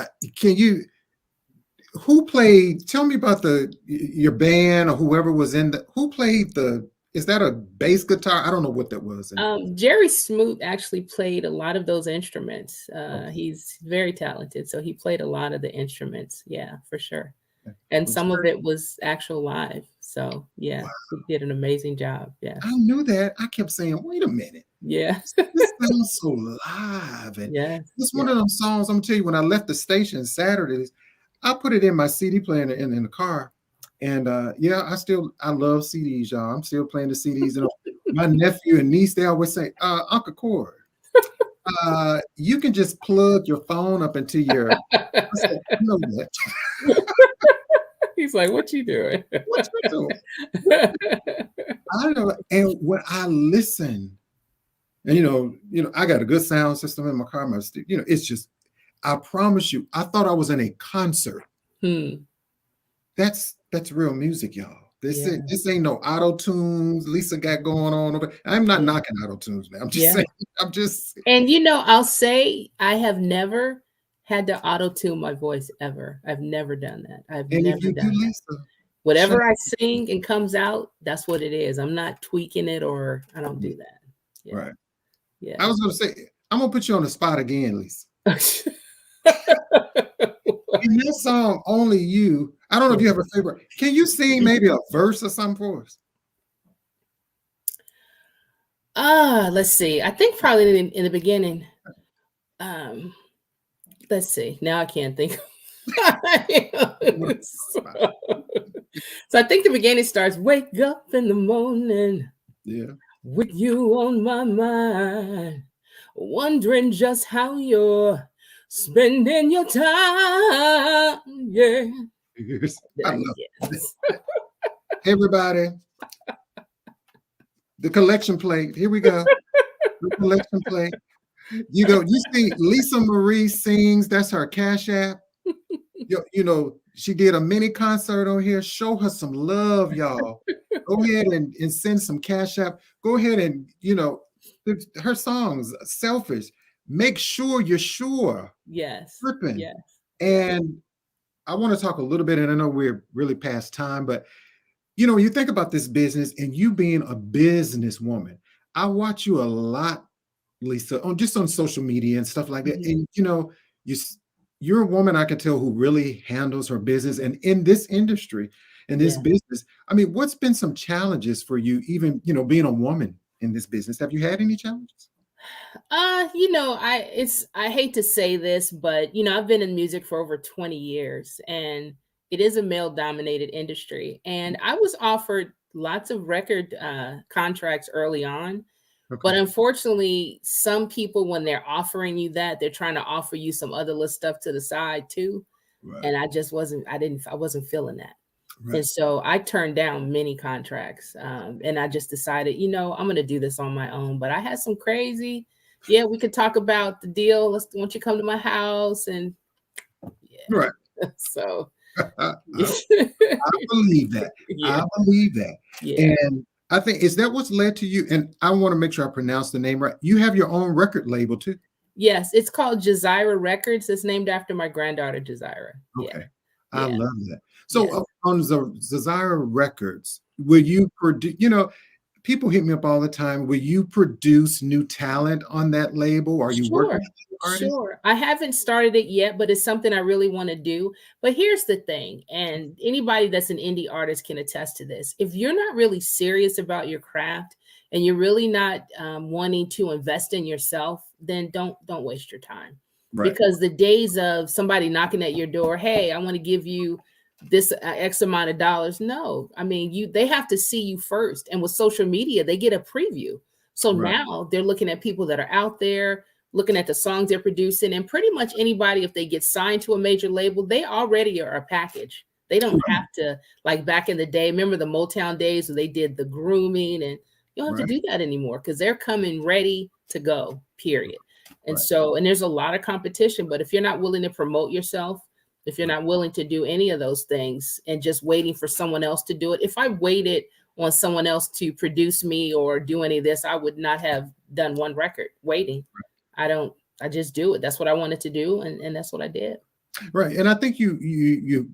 who played, tell me about your band or whoever was who played is that a bass guitar? I don't know what that was. Jerry Smoot actually played a lot of those instruments. He's very talented. So he played a lot of the instruments. Yeah, for sure. And some of it was actual live. So yeah, wow. He did an amazing job. Yeah. I knew that. I kept saying, wait a minute. Yeah. This sounds so live. And it's one of them songs, I'm gonna tell you, when I left the station Saturdays, I put it in my CD player in the car. And I love CDs, y'all. I'm still playing the CDs. And my nephew and niece, they always say, Uncle Chord, you can just plug your phone up into your I said, no, that. He's like, what you doing? What you doing? I don't know. And when I listen, and I got a good sound system in my car, it's just, I promise you, I thought I was in a concert. That's real music, y'all. This ain't no auto tunes Lisa got going on over. I'm not knocking auto tunes, man. I'm just saying. And I'll say I have never had to auto tune my voice ever. I've never done that. I've never done that. Lisa, whatever I sing and comes out, that's what it is. I'm not tweaking it, or I don't do that. Yeah. Right. Yeah. I was gonna say, I'm gonna put you on the spot again, Lisa. In this song, Only You, I don't know if you have a favorite. Can you sing maybe a verse or something for us? Let's see. I think probably in the beginning. Let's see. Now I can't think. So I think the beginning starts, wake up in the morning. Yeah. With you on my mind. Wondering just how you're spending your time. Yeah. Yes. I love it. Everybody, the collection plate. Here we go. The collection plate. You see Lisa Marie Sings. That's her Cash App. She did a mini concert on here. Show her some love, y'all. Go ahead and send some Cash App. Go ahead and, her songs, Selfish. Make sure you're sure. Yes. Tripping. Yes. And I want to talk a little bit, and I know we're really past time, but when you think about this business and you being a businesswoman, I watch you a lot, Lisa, on social media and stuff like that. And you're a woman, I can tell, who really handles her business. And in this industry, in this business, I mean, what's been some challenges for you, even being a woman in this business? Have you had any challenges? I hate to say this, but I've been in music for over 20 years, and it is a male-dominated industry. And I was offered lots of record contracts early on. Okay. But unfortunately, some people, when they're offering you that, they're trying to offer you some other little stuff to the side too. Right. And I just wasn't feeling that. Right. And so I turned down many contracts. And I just decided, I'm going to do this on my own. But I had some crazy, we could talk about the deal. Won't you come to my house? And right. So I believe that. Yeah. I believe that. Yeah. And I think, is that what's led to you? And I want to make sure I pronounce the name right. You have your own record label too? Yes, it's called Jazira Records. It's named after my granddaughter, Jazira. Okay. I love that. So on Jazira Records, will you produce, people hit me up all the time. Will you produce new talent on that label? Are you working with artists? Sure. I haven't started it yet, but it's something I really want to do. But here's the thing, and anybody that's an indie artist can attest to this. If you're not really serious about your craft and you're really not wanting to invest in yourself, then don't waste your time. Right. Because the days of somebody knocking at your door, hey, I want to give you this X amount of dollars. No, I mean, they have to see you first. And with social media, they get a preview. So Right. now they're looking at people that are out there, looking at the songs they're producing, and pretty much anybody, if they get signed to a major label, they already are a package. They don't have to, like back in the day, remember the Motown days where they did the grooming, and you don't have to do that anymore because they're coming ready to go, period. And so, and there's a lot of competition, but if you're not willing to promote yourself, if you're not willing to do any of those things and just waiting for someone else to do it, if I waited on someone else to produce me or do any of this, I would not have done one record waiting. I just do it. That's what I wanted to do. And that's what I did. Right. And I think you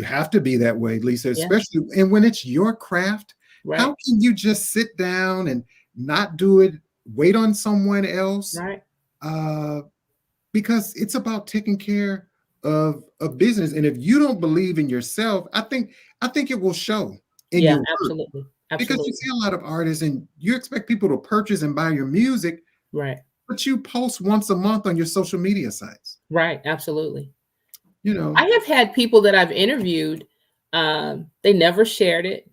have to be that way, Lisa, especially, and when it's your craft, how can you just sit down and not do it, wait on someone else? Right. Because it's about taking care of business. And if you don't believe in yourself, I think it will show in your work. Absolutely. Because you see a lot of artists and you expect people to purchase and buy your music. Right. But you post once a month on your social media sites. Right. Absolutely. You know, I have had people that I've interviewed, they never shared it.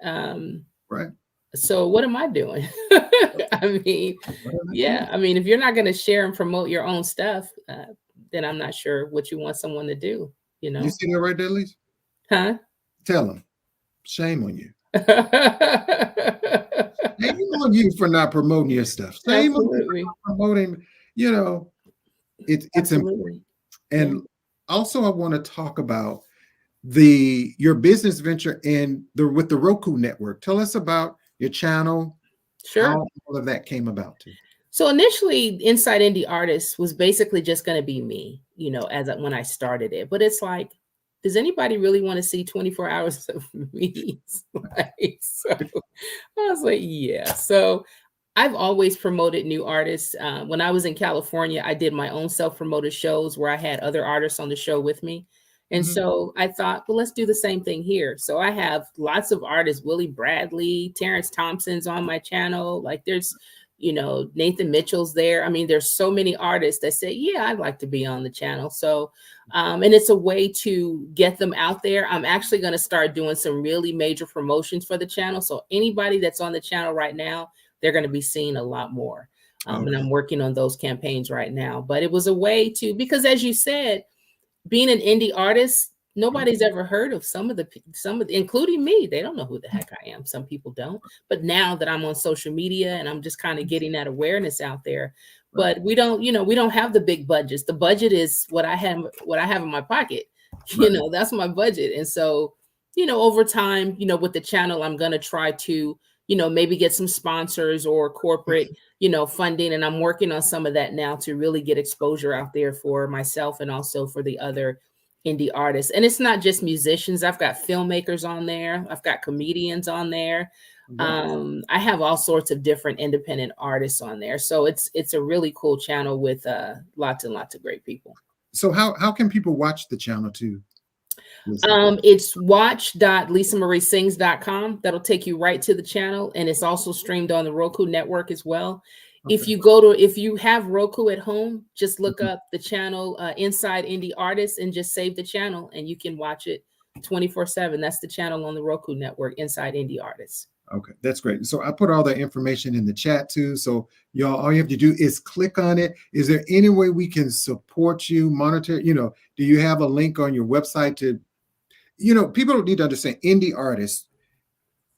Right. So what am I doing? I mean, I mean, if you're not going to share and promote your own stuff, then I'm not sure what you want someone to do, you know? You see that right there, Lisa? Huh? Tell them, shame on you. Shame on you for not promoting your stuff. Shame on you for not promoting, you know, it's important. And also I want to talk about your business venture with the Roku network. Tell us about your channel. Sure. How all of that came about too. So initially Inside Indie Artists was basically just going to be me, you know, when I started it, but it's like, does anybody really want to see 24 hours of me? So I was like, yeah. So I've always promoted new artists. When I was in California, I did my own self-promoted shows where I had other artists on the show with me. And so I thought, well, let's do the same thing here. So I have lots of artists, Willie Bradley, Terrence Thompson's on my channel. Like there's, you know, Nathan Mitchell's there. I mean, there's so many artists that say, yeah, I'd like to be on the channel. So, and it's a way to get them out there. I'm actually going to start doing some really major promotions for the channel. So anybody that's on the channel right now, they're going to be seeing a lot more. And I'm working on those campaigns right now. But it was a way to, because as you said, being an indie artist, nobody's ever heard of some of the, including me. They don't know who the heck I am. Some people don't. But now that I'm on social media and I'm just kind of getting that awareness out there, but we don't, you know, we don't have the big budgets. The budget is what I have in my pocket. You know, that's my budget. And so, you know, over time, you know, with the channel, I'm going to try to, you know, maybe get some sponsors or corporate, you know, funding. And I'm working on some of that now to really get exposure out there for myself and also for the other indie artists. And it's not just musicians. I've got filmmakers on there. I've got comedians on there. I have all sorts of different independent artists on there. So it's a really cool channel with lots and lots of great people. So how can people watch the channel too? It's watch.lisamarieSings.com. That'll take you right to the channel. And it's also streamed on the Roku network as well. If you have Roku at home, just look up the channel Inside Indie Artists and just save the channel and you can watch it 24/7. That's the channel on the Roku network, Inside Indie Artists. Okay, that's great. So I put all that information in the chat too. So y'all, all you have to do is click on it. Is there any way we can support you, monitor? You know, do you have a link on your website to, you know, people don't need to understand indie artists.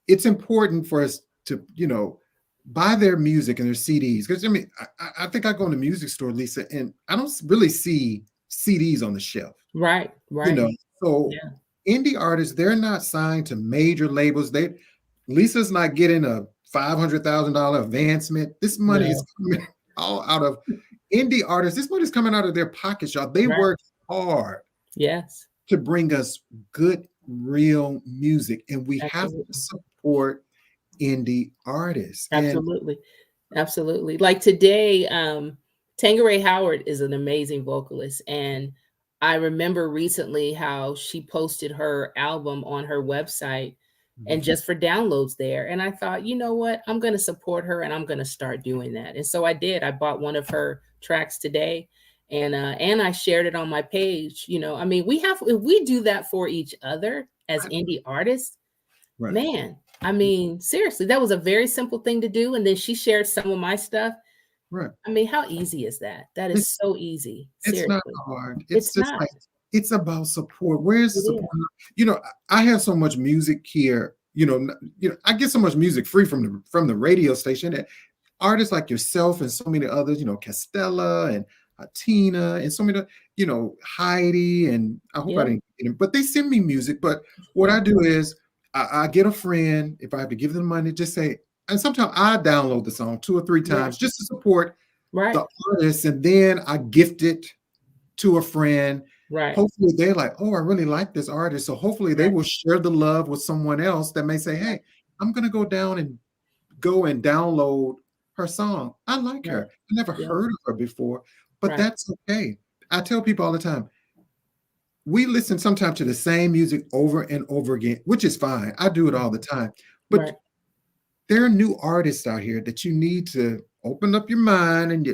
It's important for us to, you know, buy their music and their CDs. Because I mean, I think I go in the music store, Lisa, and I don't really see CDs on the shelf. Right. You know, so indie artists, they're not signed to major labels. Lisa's not getting a $500,000 advancement. This money is coming all out of indie artists. This money is coming out of their pockets, y'all. They work hard. To bring us good, real music. And we have to support indie artists. Absolutely. Like today, Jazira Howard is an amazing vocalist. And I remember recently how she posted her album on her website and just for downloads there. And I thought, you know what, I'm going to support her and I'm going to start doing that. And so I did. I bought one of her tracks today. and I shared it on my page. You know, I mean, if we do that for each other as indie artists, Right. man, I mean, seriously, that was a very simple thing to do. And then she shared some of my stuff. Right. I mean, how easy is that? That is so easy. It's Seriously. not hard. It's Just not. like, it's about support. Where's the It is. support? You know, I have so much music here. You know, I get so much music free from the radio station that artists like yourself and so many others, you know, Castella and Tina and so many, you know, Heidi, and I hope I Yeah. didn't get them, but they send me music. But what I do is I get a friend, if I have to give them money, just say, and sometimes I download the song 2 or 3 times just to support Right. the artist, and then I gift it to a friend. Right. Hopefully they're like, oh, I really like this artist. So hopefully they will share the love with someone else that may say, hey, I'm going to go and download her song. I like her. I never heard of her before, but that's okay. I tell people all the time, we listen sometimes to the same music over and over again, which is fine. I do it all the time. But there are new artists out here that you need to open up your mind and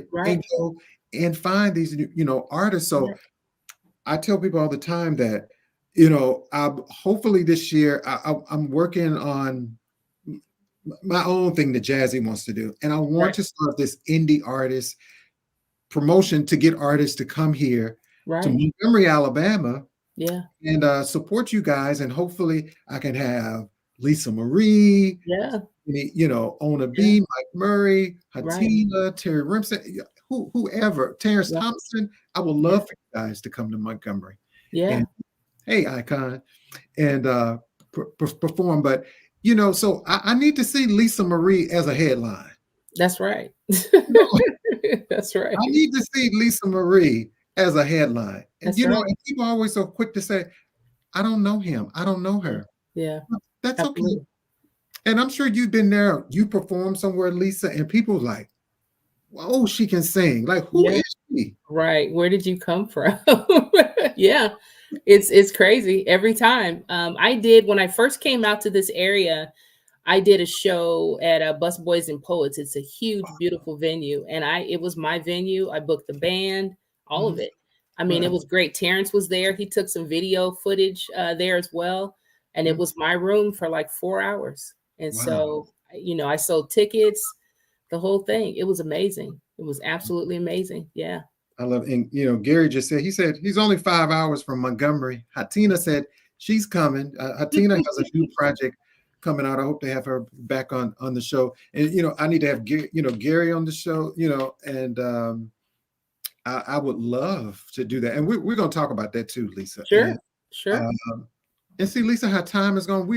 go and find these new, you know, artists. So I tell people all the time that, you know, hopefully this year I'm working on my own thing that Jazzy wants to do. And I want to start this indie artist promotion to get artists to come here to Montgomery, Alabama, and support you guys. And hopefully I can have Lisa Marie, you know, Ona B, Mike Murray, Hatina, Terry Remsen, whoever, Terrence Thompson. I would love for you guys to come to Montgomery. And, hey, Icon, and perform. But, you know, so I need to see Lisa Marie as a headline. That's right. That's right. I need to see Lisa Marie as a headline. And, you know, and people are always so quick to say, I don't know him. I don't know her. Yeah. That's okay. And I'm sure you've been there. You perform somewhere, Lisa, and people like, oh, she can sing. Like, who is she? Right. Where did you come from? It's crazy every time. I did, when I first came out to this area, I did a show at Busboys and Poets. It's a huge, beautiful venue. And it was my venue. I booked the band, all of it. I mean, it was great. Terrence was there. He took some video footage there as well. And it was my room for like 4 hours. And so, you know, I sold tickets, the whole thing. It was amazing. It was absolutely amazing. Yeah. I love it. And, you know, Gary just said, he said, he's only 5 hours from Montgomery. Hatina said she's coming. Hatina has a new project coming out. I hope to have her back on the show. And, you know, I need to have, you know, Gary on the show, you know, and I would love to do that. And we're going to talk about that too, Lisa. Sure. And see, Lisa, how time is going.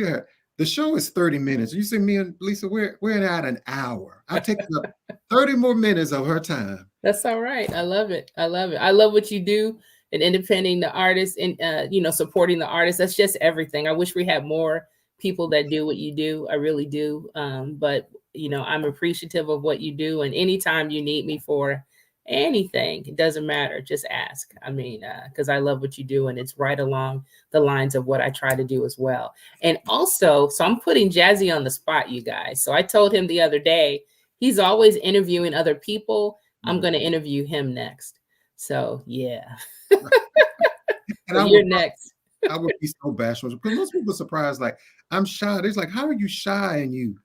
The show is 30 minutes. You see me and Lisa, we're at an hour. I take up 30 more minutes of her time. That's all right. I love it. I love it. I love what you do and independent the artists and, you know, supporting the artists. That's just everything. I wish we had more people that do what you do. I really do. But, you know, I'm appreciative of what you do. And anytime you need me for anything, it doesn't matter. Just ask. I mean, because I love what you do. And it's right along the lines of what I try to do as well. And also, so I'm putting Jazzy on the spot, you guys. So I told him the other day, he's always interviewing other people. I'm going to interview him next. So, yeah. And you're next. I would be so bashful because most people are surprised. Like, I'm shy. It's like, how are you shy? And you,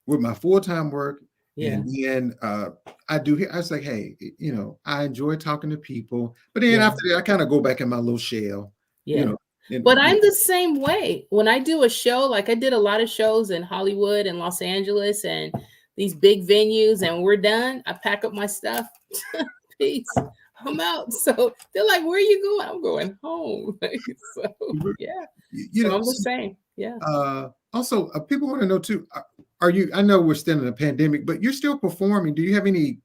with my full-time work, and then I was like, hey, you know, I enjoy talking to people. But then after that, I kind of go back in my little shell. You know. But I'm the same way. When I do a show, like I did a lot of shows in Hollywood and Los Angeles and these big venues, and we're done. I pack up my stuff. Peace. I'm out. So they're like, where are you going? I'm going home. So yeah. You know, I'm the same. Yeah. Also, people want to know too, are you, I know we're still in a pandemic, but you're still performing. Do you have any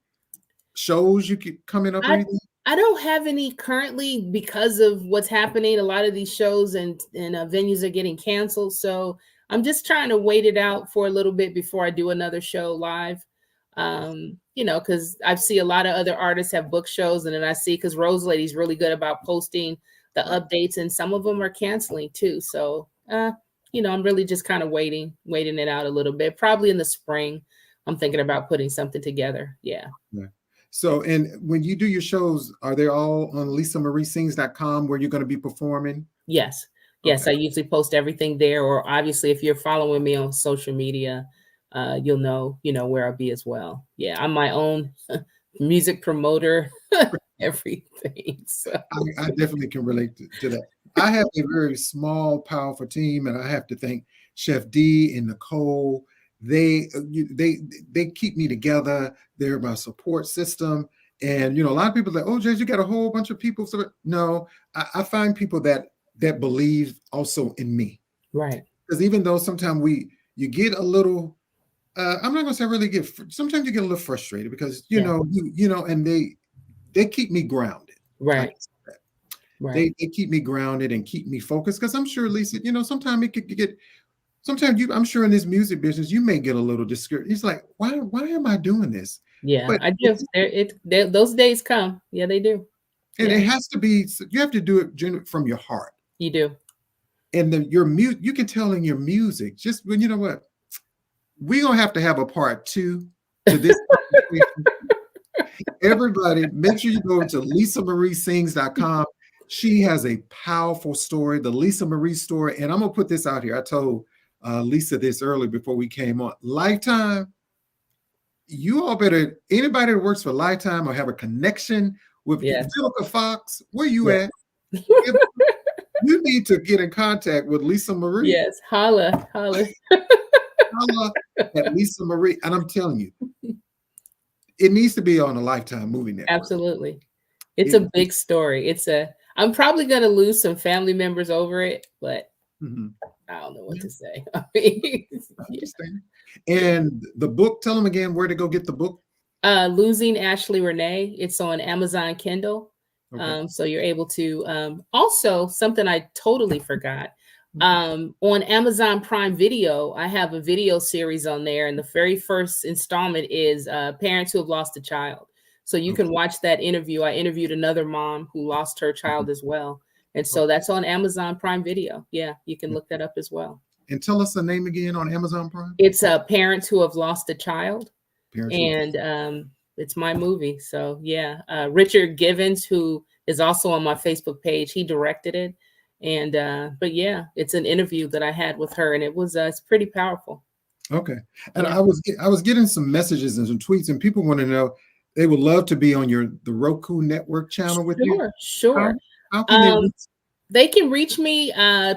shows you keep coming up or anything? I don't have any currently because of what's happening. A lot of these shows and venues are getting canceled. So I'm just trying to wait it out for a little bit before I do another show live. You know, because I see a lot of other artists have book shows, and then I see, because Rose Lady's really good about posting the updates, and some of them are canceling too. So, you know, I'm really just kind of waiting it out a little bit. Probably in the spring, I'm thinking about putting something together. Yeah. So, and when you do your shows, are they all on LisaMarieSings.com where you're going to be performing? Yes. Yes, Okay. I usually post everything there, or obviously if you're following me on social media, you'll know, where I'll be as well. Yeah, I'm my own music promoter, everything. So I definitely can relate to that. I have a very small, powerful team, and I have to thank Chef D and Nicole. They keep me together. They're my support system. And a lot of people are like, oh, Jazz, you got a whole bunch of people. So no, I find people that believe also in me. right. Because even though sometimes you get a little, I'm not gonna say really sometimes you get a little frustrated because Yeah. and they keep me grounded. I Right. can say that. Right. They keep me grounded and keep me focused because I'm sure, Lisa, sometimes it could get. Sometimes I'm sure in this music business you may get a little discouraged. It's like, why am I doing this? Yeah, But I do. Those days come. Yeah, they do. and Yeah, it has to be. You have to do it from your heart. you do. And your music, you can tell in your music. Just when you know what, we're gonna have to have a part 2 to this. Everybody, make sure you go to LisaMarieSings.com. She has a powerful story, the Lisa Marie story. And I'm going to put this out here. I told Lisa this early before we came on. Lifetime, you all better, anybody that works for Lifetime or have a connection with Yes. Vivica Fox, where you Yeah. at? You need to get in contact with Lisa Marie. Yes, holla. Holla at Lisa Marie. And I'm telling you, it needs to be on a Lifetime movie network. Absolutely. It's a big story. I'm probably going to lose some family members over it, but I don't know what to say. I mean, And the book, tell them again where to go get the book. Losing Ashley Renee. It's on Amazon Kindle. Okay. So you're able to, also something I totally forgot. On Amazon Prime Video, I have a video series on there, and the very first installment is Parents Who Have Lost a Child. So you can watch that interview. I interviewed another mom who lost her child as well. And so that's on Amazon Prime Video. Yeah, you can look that up as well. And tell us the name again on Amazon Prime. It's Parents Who Have Lost a Child. And it's my movie. So yeah, Richard Givens, who is also on my Facebook page, he directed it. And but yeah, it's an interview that I had with her, and it's pretty powerful. Okay. And yeah. I was getting some messages and some tweets, and people want to know, they would love to be on the Roku network channel with you. Sure. How can they can reach me,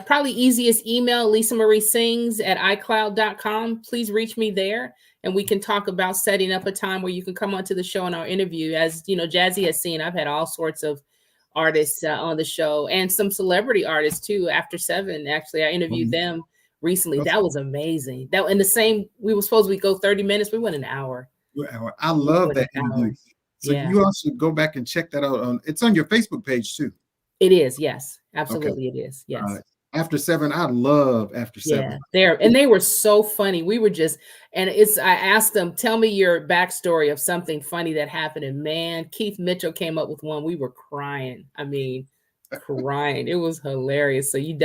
probably easiest email, LisaMarieSings@iCloud.com. Please reach me there, and we can talk about setting up a time where you can come onto the show in our interview. As you know, Jazzy has seen, I've had all sorts of artists on the show, and some celebrity artists too. After 7, actually, I interviewed them recently. That was amazing. That in the same, we were supposed to go 30 minutes. We went an hour. I love that interview. So you also go back and check that out. It's on your Facebook page too. It is, yes, absolutely, it is, yes. After 7, I love After 7. Yeah, they were so funny. We were just, I asked them, tell me your backstory of something funny that happened. And man, Keith Mitchell came up with one. We were crying. I mean, crying. It was hilarious. So I'm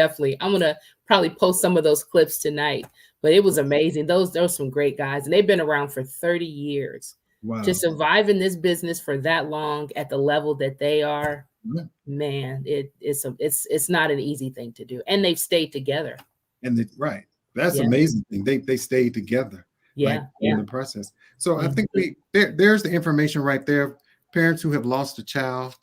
gonna probably post some of those clips tonight. But it was amazing. Those are some great guys, and they've been around for 30 years. Wow. To survive in this business for that long at the level that they are. Man, it's not an easy thing to do, and they've stayed together. And that's amazing thing. They stayed together. In the process. So I think there's the information right there. Parents Who Have Lost a Child.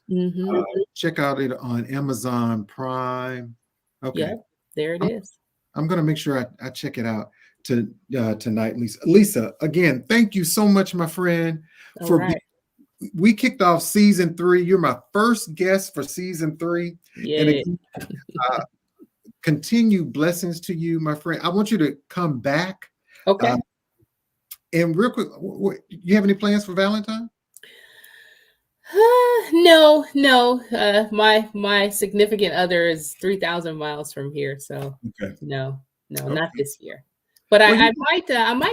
Check out it on Amazon Prime. Okay, yeah, there it is. I'm gonna make sure I check it out tonight, Lisa. Lisa, again, thank you so much, my friend. We kicked off season 3. You're my first guest for season 3. Yeah. And again, continued blessings to you, my friend. I want you to come back. Okay. And real quick, you have any plans for Valentine? No. My significant other is 3,000 miles from here, so no, not this year. But I might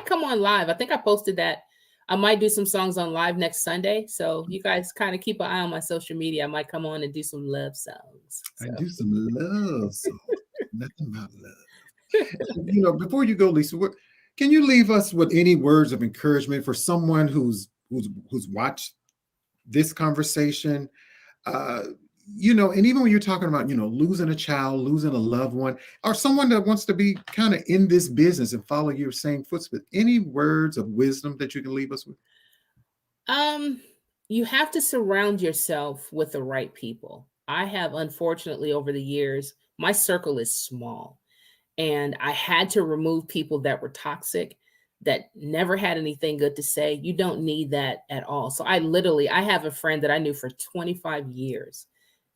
come on live. I think I posted that. I might do some songs on live next Sunday. So you guys kind of keep an eye on my social media. I might come on and do some love songs. So. I do some love songs. Nothing about love. Before you go, Lisa, can you leave us with any words of encouragement for someone who's watched this conversation. And even when you're talking about, losing a child, losing a loved one, or someone that wants to be kind of in this business and follow your same footsteps, any words of wisdom that you can leave us with? You have to surround yourself with the right people. I have, unfortunately, over the years, my circle is small, and I had to remove people that were toxic, that never had anything good to say. You don't need that at all. So I have a friend that I knew for 25 years.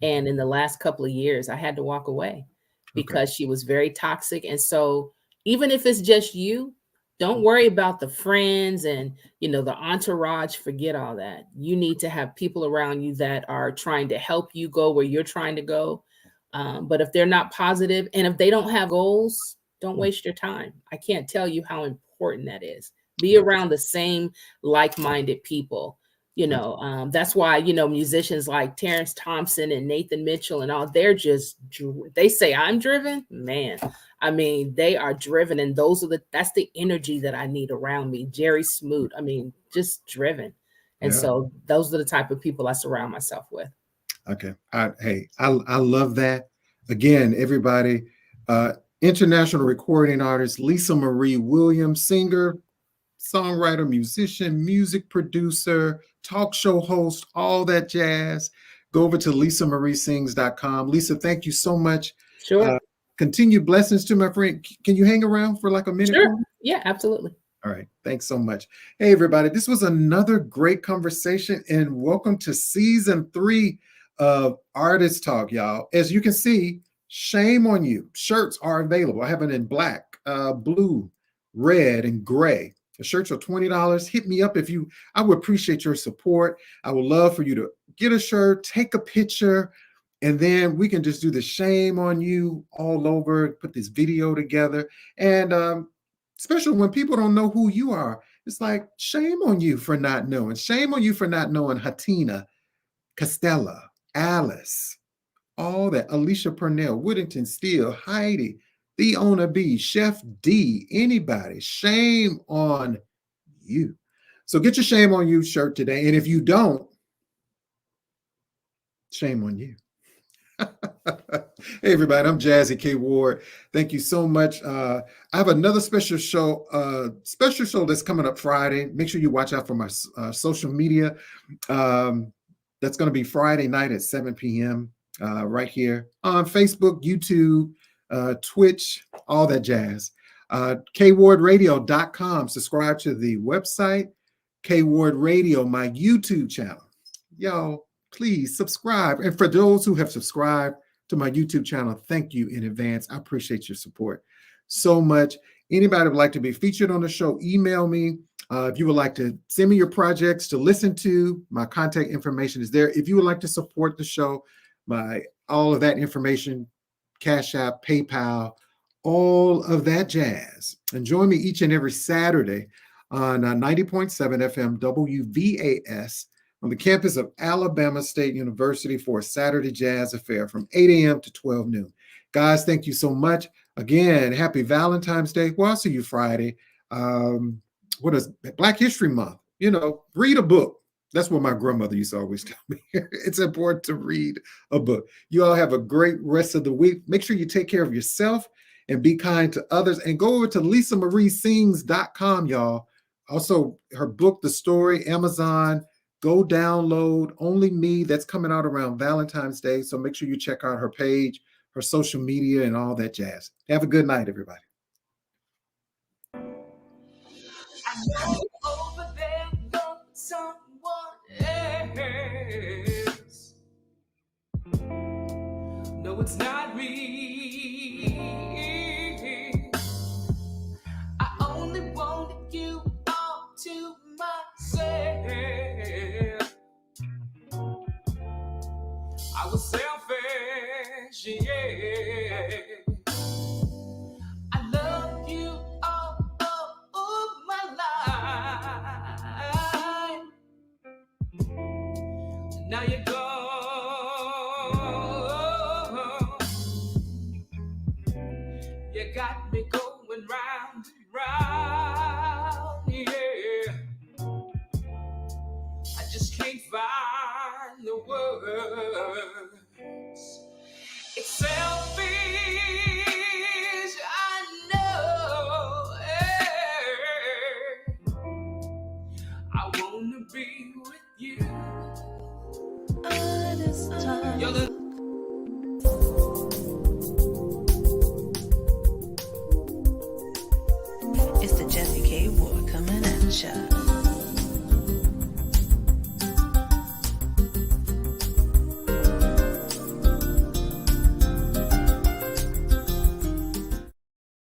And in the last couple of years, I had to walk away because she was very toxic. And so even if it's just you, don't worry about the friends and, the entourage. Forget all that. You need to have people around you that are trying to help you go where you're trying to go. But if they're not positive and if they don't have goals, don't waste your time. I can't tell you how important that is. Be around the same like-minded people. That's why, musicians like Terrence Thompson and Nathan Mitchell and all, they say I'm driven, man. I mean, they are driven, and that's the energy that I need around me. Jerry Smoot, I mean, just driven. And so those are the type of people I surround myself with. Okay. I love that. Again, everybody, international recording artist, Lisa Marie Williams, singer, songwriter, musician, music producer, talk show host, all that jazz. Go over to lisamariesings.com. Lisa, thank you so much. Sure. Continued blessings to my friend. Can you hang around for like a minute? Sure. Yeah, absolutely. All right. Thanks so much. Hey, everybody. This was another great conversation, and welcome to season 3 of Artist Talk, y'all. As you can see, shame on you. Shirts are available. I have it in black, blue, red, and gray. The shirts are $20. Hit me up I would appreciate your support. I would love for you to get a shirt, take a picture, and then we can just do the shame on you all over, put this video together. And especially when people don't know who you are, it's like, shame on you for not knowing. Shame on you for not knowing Hatina, Costella, Alice, all that, Alicia Purnell, Whittington Steele, Heidi, Theona B, Chef D, anybody. Shame on you. So get your shame on you shirt today. And if you don't, shame on you. Hey, everybody, I'm Jazzie KWard. Thank you so much. I have another special show that's coming up Friday. Make sure you watch out for my social media. That's going to be Friday night at 7 p.m. Right here on Facebook, YouTube, Twitch, all that jazz. KWardRadio.com. Subscribe to the website. KWard Radio, my YouTube channel. Y'all, please subscribe. And for those who have subscribed to my YouTube channel, thank you in advance. I appreciate your support so much. Anybody would like to be featured on the show, email me. If you would like to send me your projects to listen to, my contact information is there. If you would like to support the show, all of that information, Cash App, PayPal, all of that jazz. And join me each and every Saturday on 90.7 FM WVAS on the campus of Alabama State University for a Saturday Jazz Affair from 8 a.m. to 12 noon. Guys, thank you so much. Again, happy Valentine's Day. Well, I'll see you Friday. What is Black History Month? Read a book. That's what my grandmother used to always tell me. It's important to read a book. You all have a great rest of the week. Make sure you take care of yourself and be kind to others. And go over to lisamariesings.com, y'all. Also, her book, The Story, Amazon. Go download Only Me. That's coming out around Valentine's Day. So make sure you check out her page, her social media, and all that jazz. Have a good night, everybody. I know over there you're someone else. No, it's not me. I only wanted you all to myself. I was selfish, yeah. I love you all of my life. Now you're gone. You got me going round and round, yeah. I just can't find the words. It's self